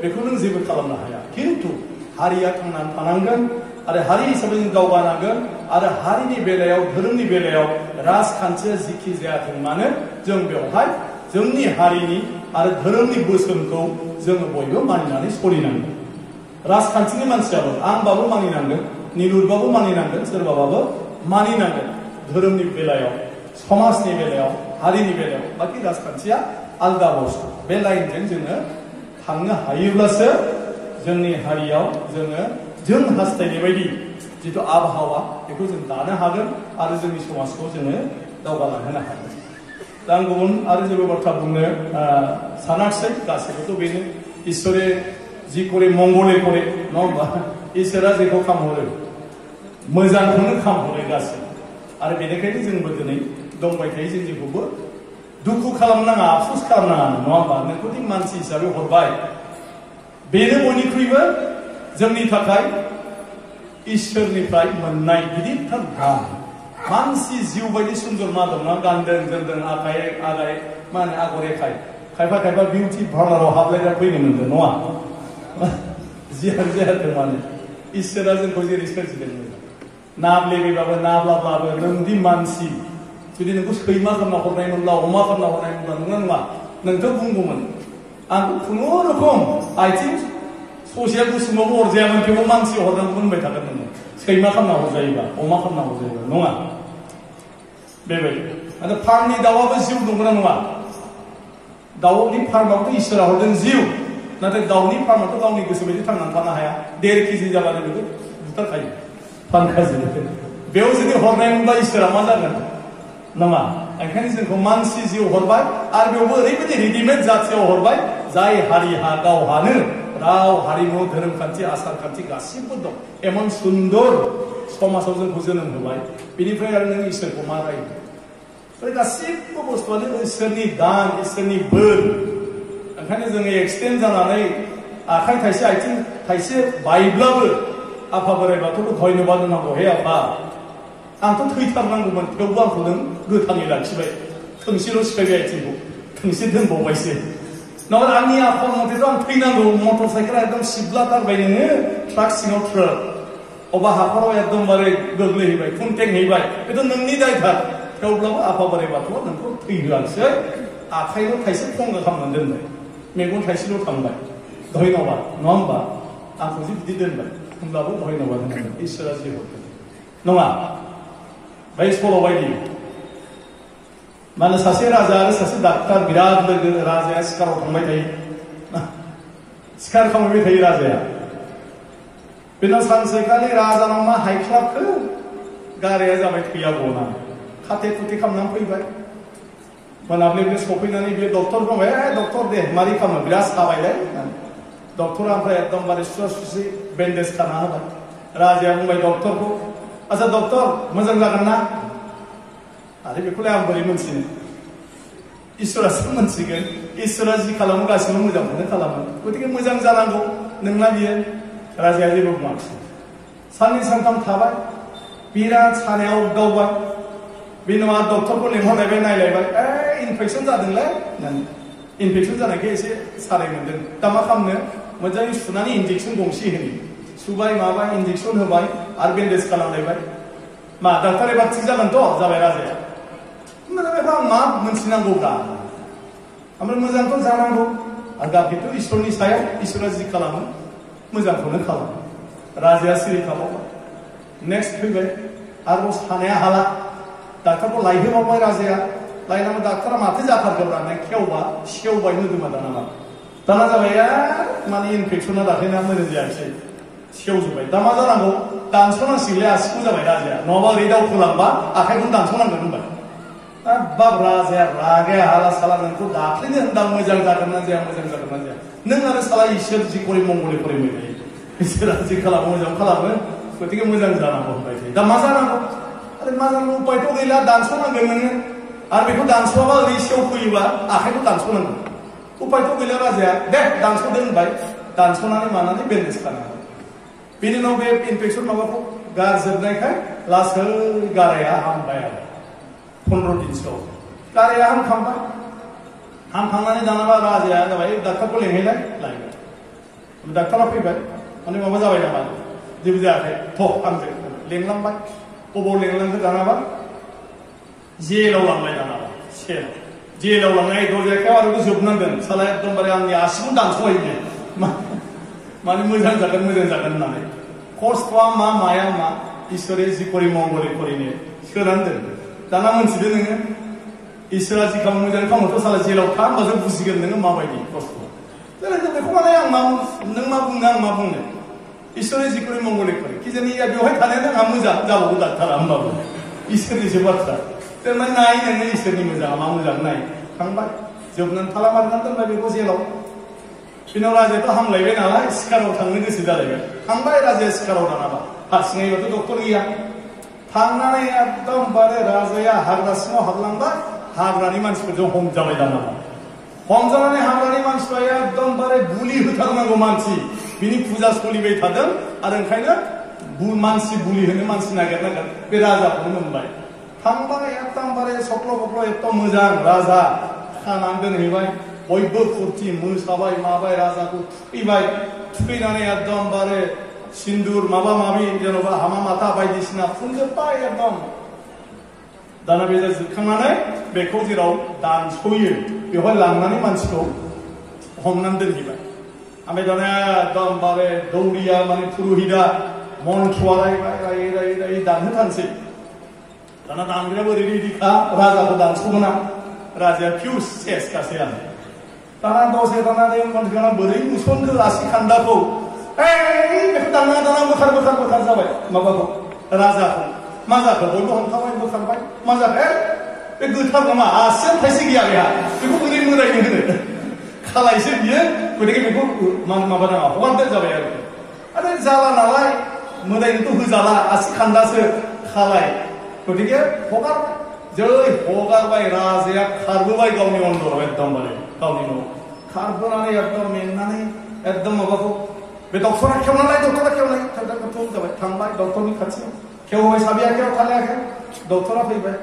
बेखौ नों जेबो खालामनो हाया खिन्थु हारिया थांनानै थानांगोन आरो हारि हिसाबै जों दावगानांगोन आरो हारिनि बेलायाव धोरोमनि बेलायाव राजखान्थिया जिखि जायाथों मानो जों बेवहाय जोंनि हारिनि आरो धोरोमनि बोसोनखौ जोङो बयबो मानिनानै सोलिनांगोन राजखान्थिनि मानसियाबो आंबाबो मानिनांगोन निरुरबाबो मानिनांगोन सोरबाबाबो मानिनांगोन धोरोमनि बेलायाव समाजनि बेलायाव हारिनि बेलायाव बाखि राजखान्थिया आलदा बुस्थु बे लाइनजों जोङो थांनो हायोब्लासो जोंनि हारियाव जों हास्थायनाय बायदि जिथु आबहावा बेखौ जों दानो हागोन आरो जोंनि समाजखौ जोङो दावगालांहोनो हागोन दा आं गुबुन आरो जेबो बाथ्रा बुंनो सानाखिसै गासैबोथ' बेनो इसोरे जि करे मंगले करे नङा होमबा इसोरा जेखौ खामहरो मोजांखौनो खामहरो गासैबो आरो बेनिखायनो जोंबो दिनै दंबाय थायो जों जेखौबो दुखु खालामनाङा आफसुस खालामनाङा नङा होमबा नोंखौदि मानसि हिसाबै हरबाय बेनो बयनिख्रुइबो जोंनि थाखाय इसोरनिफ्राय मोननाय गिदिरथार गान मानसि जिउ बायदि सुन्दर मा दंना गानदों जोमदों आखाइ मा होनो आगर एखाय खायफा बिउटि पार्लाराव हाबलायना फैनो मोनदों नङा जिहाथों माने इसोरा जोंखौ जेरै सोरजिदों नाब्लेबाबो नाब्लाब्लाबो नोंदि मानसि जुदि नोंखौ सैमा खालामना हरनायमोनब्ला अमा खालामना हरनायमोनब्ला नङा नोंथ' बुंगौमोन आंखौ खुनुरुखुम आथिं ससेया गुसुमावबो अरजायामोन थेवबो मानसि हरनांगौ होनबाय थागोन नोङो सैमा खालामना हरजायोबा अमा खालामना हरजायोबा नङा बेबायदि आरो फार्मनि दाउआबो जिउ दंना नङा दाउनि फार्मावथ' इसोरा हरदों जिउ नाथाय दाउनि फार्मावथ' गावनि गोसो बायदि थांनानै थानो हाया 1.5 केजि जाबानो बेखौ बुथारखायो फानखाजों बेयाव जुदि हरनाय मोनबा इसोरा मा जागोन नङा ओंखायनो जोंखौ मानसि जिउ हरबाय आरो बेयावबो ओरैबायदि रेडिमेड जाथियाव हरबाय जाय हारिहा गावहानो राव हारिमु धोरोमखान्थि आसारखान्थि गासिबो दं एमन सुन्दर समाजाव जोंखौ जोनोम होबाय बेनिफ्राय आरो नों इसोरखौ मा रायो बे गासिबो बुस्थुआनो इसोरनि दान इसोरनि बोर ओंखायनो जोङो एक्सिडेन्ट जानानै आखाइ थाइसे आथिं थाइसे बायब्लाबो आफा बोराइ बाथौखौ धन्यबाद होनांगौ हे आफा आंथ' थैथारनांगौमोन थेवबो आंखौ नों गोथाङै लाखिबाय थोंसेल' सिफायबाय आथिंखौ थोंसे दोनबावबायसो नङाबा आंनि आखल मथेथ' आं थैनांगौ मटर साइकेला एकदम सिब्लाथारबाय नोङो ट्राक सिङाव ट्राक अबा हाखराव एकदमबारे गोग्लैहैबाय खुन्थेंहैबाय बेथ' नोंनि दायथार थेवब्लाबो आफा बोराइ बाथौआ नोंखौ थैहोआसै आखाइल' थाइसे खंगा खालामनानै दोनबाय मेगन थाइसेल' थांबाय धन्यबाद नङा होमबा आंखौ जे बिदि दोनबाय होमब्लाबो धन्यबाद होनांगोन इसोरा जि हरदों नङा बै सल' बायदि माने सासे राजा आरो सासे डाक्टार बिराद लोगो राजाया सिखाराव थांबाय थायो सिखार खालामबाय थायो राजाया बेनाव सानसेखालि राजानाव मा हायख्लाबखो गाराया जाबाय थैया गनानै खाथे खुथे खालामनानै फैबाय मोनाब्लिनो सफैनानै बे डक्टर बुंबाय डक्टर दे मारै खालामो बिराद साबायलाय डक्टरा ओमफ्राय एकदमबारे सुवा सुसि बेन्डेज खाना होबाय राजाया बुंबाय डक्टरखौ आच्छा डक्टर मोजां जागोन ना आरो बेखौलाय आं बोरै मोनथिनो इसोरासो मोनथिगोन इसोरा जि खालामो गासिबो मोजांखौनो खालामो गतिके मोजां जानांगौ नोंना बियो राजाया जेबो बुङाखिसै साननै सानथाम थाबाय बिराद सानाया उगदावबाय बे नङा डक्टरखौ लेंहरलायबाय नायलायबाय इनफेकसन जादोंलै होननानै इनफेकसन जानायखाय एसे सानाय मोनदों दा मा खालामनो मोजाङै सुनानै इन्जेक्सन गंसे होयो सुबाय माबाय इन्जेक्सन होबाय आरो बेन्डेज खालामलायबाय मा डाक्टार एबार थिग जागोनथ' जाबाय राजाया बेखौ आं मा मोनथिनांगौब्रा ओमफ्राय मोजांथ' जानांगौ आरो गाखिथ' इसोरनि सायाव इसोरा जि खालामो मोजांखौनो खालामो राजाया सिरि थाबावबाय नेक्स्ट फैबाय आरोबाव सानाया हाला डाक्टारखौ लायहोबावबाय राजाया लायनानै डाक्टारा माथो जाथारगोन होननानै खेवबा सेवबाय मोदोमा दाना जाबाय माने इनफेकसना दाख्लैना मोजां जायाखिसै सेवजोब्बाय दा मा जानांगौ दानस'नांसिगोनलै आसिखौ जाबाय राजाया नङाबा ओरै दावखोलांबा आखाइखौनो दानस'नांगोन होनबाय बाब राजाया रागाया हाला साला नोंखौ दाख्लैनो होनदां मोजां जागोन ना जाया मोजां जागोन ना जाया नों आरो साला इसोर जि करि मंगलै फरायबाय थायो इसोरा जि खालामो मोजां खालामो गतिके मोजां जानांगौ होनबाय थायो दा मा जानांगौ आरो मा जानांगौ उपायथ' गैला दानस'नांगोन नोङो आरो बेखौ दानस'वाबा ओरै सेवफैयोबा आखाइखौ दानस'नांगोन उपायथ' गैला राजाया दे दानस'दो होनबाय दानस'नानै मानानै बेन्डेज खानांगौ बेनि उनाव बे इनफेकसन माबाखौ गारजोबनायखाय लासै गाराया हामबाय आरो 15 दिनसोआव गाराया हामखांबाय हामखांनानै दानाबा राजाया जाबाय डाक्टारखौ लेंहैलाय लायबाय डाक्टारा फैबाय माने माबा जाबाय नामा जेबो जायाखै थ' आंजों लेंलांबाय बबाव लेंलांखो दानाबा जेलाव लांबाय दानाबा जेलाव लांनाय दरजायाव आरो जोबनांगोन साला एकदमबारे आंनि आसिखौ दानस'बाय माने मोजां जागोन होननानै खस्थ'आ मा माया मा इसोरे जि करि मंगलै करिनो सोनानै दोन दाना मोनथिदो नोङो इसोरा जि खालामो मोजां खालामोथ' साला जेलाव था होमबासो बुजिगोन नोङो माबायदि खस्थ' बेखौ माने आं मा नों मा बुंनो आं मा बुंनो इसोरे जि करि मंगलै करि किजानि बेवहाय थानायानो आंहा मोजां जाबावगौ डाक्टारा होमबाबो इसोरनिसो बाथ्रा थारमाने नाय नोङो इसोरनि मोजां मा मोजां नाय थांबाय जोबनानै थाला मारिनानै दोनबाय बेखौ जेलाव बिनाव राजायाथ' हामलायबाय नालाय सिखाराव थांनो गोसो जालायबाय थांबाय राजाया सिखाराव दानाबा हारसिङैबाथ' डक्टर गैया थांनानै एकदमबारे राजाया हाग्रा सिङाव हाबलांबाय हाग्रानि मानसिफोरजों हमजाबाय दानाबा हमजानानै हाग्रानि मानसिफ्रा एकदमबारे बुलि होथारनांगौ मानसि बिनि फुजा सोलिबाय थादों आरो ओंखायनो मानसि बुलि होनो मानसि नागिरनांगोन बे राजाखौनो मोनबाय थांबाय एकदमबारे सख्ल' बख्ल' एकदम मोजां राजा खानानै दोनहैबाय बयबो फुरथि मोसाबाय माबाय राजाखौ थुखैबाय थुखैनानै एकदमबारे सिन्दुर माबा माबि जेन'बा हामा माथा बायदिसिना फुनजोब्बाय एकदम दाना बे जोबखांनानै बेखौ जेराव दानस'यो बेवहाय लांनानै मानसिखौ हमनानै दोनहैबाय ओमफ्राय दाना एकदमबारे दौरिया माने पुरहिता मन्थ्रआ रायै दानहोथारसै दाना दानग्रायाबो रेडिखा राजाखौ दानस'गोना राजाया फिउस सेस गासैयानो दाना दसे दानानै मानसिफोरा बोरै नुसनखो आसि खान्दाखौ बेखौ दाना बोखार जाबाय माबाखौ राजाखौ मा जाखो बयबो हमखाबाय बोखारबाय मा जाखो बे गोथार नङा आसियाव थाइसे गैया बेहा बेखौ बोरै मोदायनो होनो खालायसो बियो गतिके बेखौ माबा नाङा हगारदो जाबाय आरो जाला नालाय मोदायनोथ' होजाला आसि खान्दासो खालाय गतिके हगारबाय जै हगारबाय राजाया खारबोबाय गावनि अन्दराव एकदमबारे गावनि न'आव खारबोनानै एकदम मेंनानै एकदम माबाखौ बे डक्टरा खेवनालाय डक्टरा खेवनाय जाबाय थांबाय डक्टरनि खाथियाव खेवबाय साबियाखै थालायाखै डक्टरा फैबाय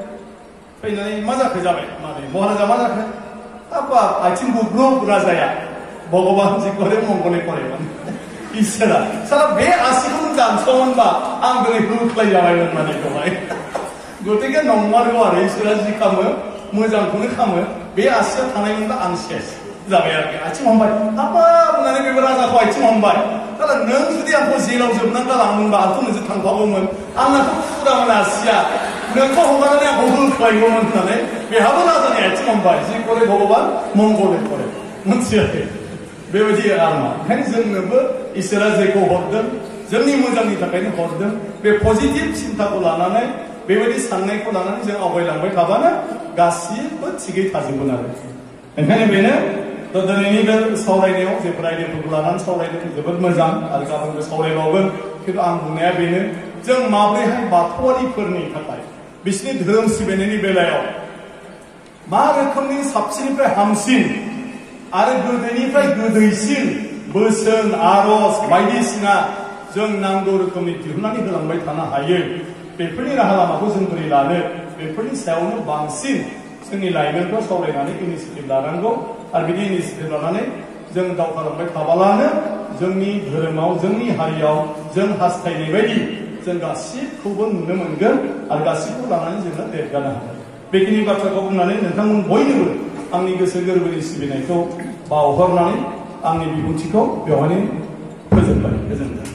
फैनानै मा जाखो जाबाय माने महाराजा मा जाखो हाबा आथिं गुग्रुब राजाया भगबान जि करे मंगले करे इसोरा साला बे आसिखौनो दानस'मोनबा आं दिनै होख्लाय जाबायमोन माने बेखौहाय गतिके नंमारगौ आरो इसोरा जि खालामो मोजांखौनो खालामो बे आसियाव थानायमोनबा आं सेस जाबाय आरोखि आथिं हमबाय हाबा बुंनानै बेबो राजाखौ आथिं हमबाय दाला नों जुदि आंखौ जेलाव जोबनानै गालाङोमोनबा आंथ' नोंजों थांफागौमोन आंनाथ' फुरामोन आसिया नोंखौ हगारनानै आंखौ होख्लायगौमोन होननानै बेहाबो राजानि आथिं हमबाय जि करे भगबान मंगले करे मोनथियाखै बेबायदि आरोना ओंखायनो जोंनोबो इसोरा जेखौ हरदों जोंनि मोजांनि थाखायनो हरदों बे पजिटिभ सिन्ताखौ लानानै बेबायदि साननायखौ लानानै जों आवगायलांबाय थाबानो गासिबो थिगै थाजोबगोन आरो ओंखायनो बेनो दिनैनि बे सावरायनायाव जेफोर आयदाफोरखौ लानानै सावरायदों जोबोद मोजां आरो गाबोनबो सावरायबावगोन खिन्थु आं बुंनाया बेनो जों माब्रैहाय बाथौआरिफोरनि थाखाय बिसोरनि धोरोम सिबिनायनि बेलायाव मा रोखोमनि साबसिननिफ्राय हामसिन आरो गोदैनिफ्राय गोदैसिन बोसोन आरज बायदिसिना जों नांगौ रोखोमनि दिहुननानै होलांबाय थानो हायो बेफोरनि राहा लामाखौ जों बोरै लानो बेफोरनि सायावनो बांसिन जोंनि लाइमोनफ्रा सावरायनानै इनिसियेटिभ लानांगौ आरो बिदि इनिसियेटिभ लानानै जों दावगालांबाय थाब्लानो जोंनि धोरोमाव जोंनि हारियाव जों हास्थायनाय बायदि जों गासिबखौबो नुनो मोनगोन आरो गासिबखौ लानानै जोङो देरगानो हागोन बेखिनि बाथ्राखौ बुंनानै नोंथांमोन बयनोबो आंनि गोसो गोरबोनि सिबिनायखौ बावहरनानै आंनि बिबुंथिखौ बेवहायनो फोजोबबाय गोजोनथों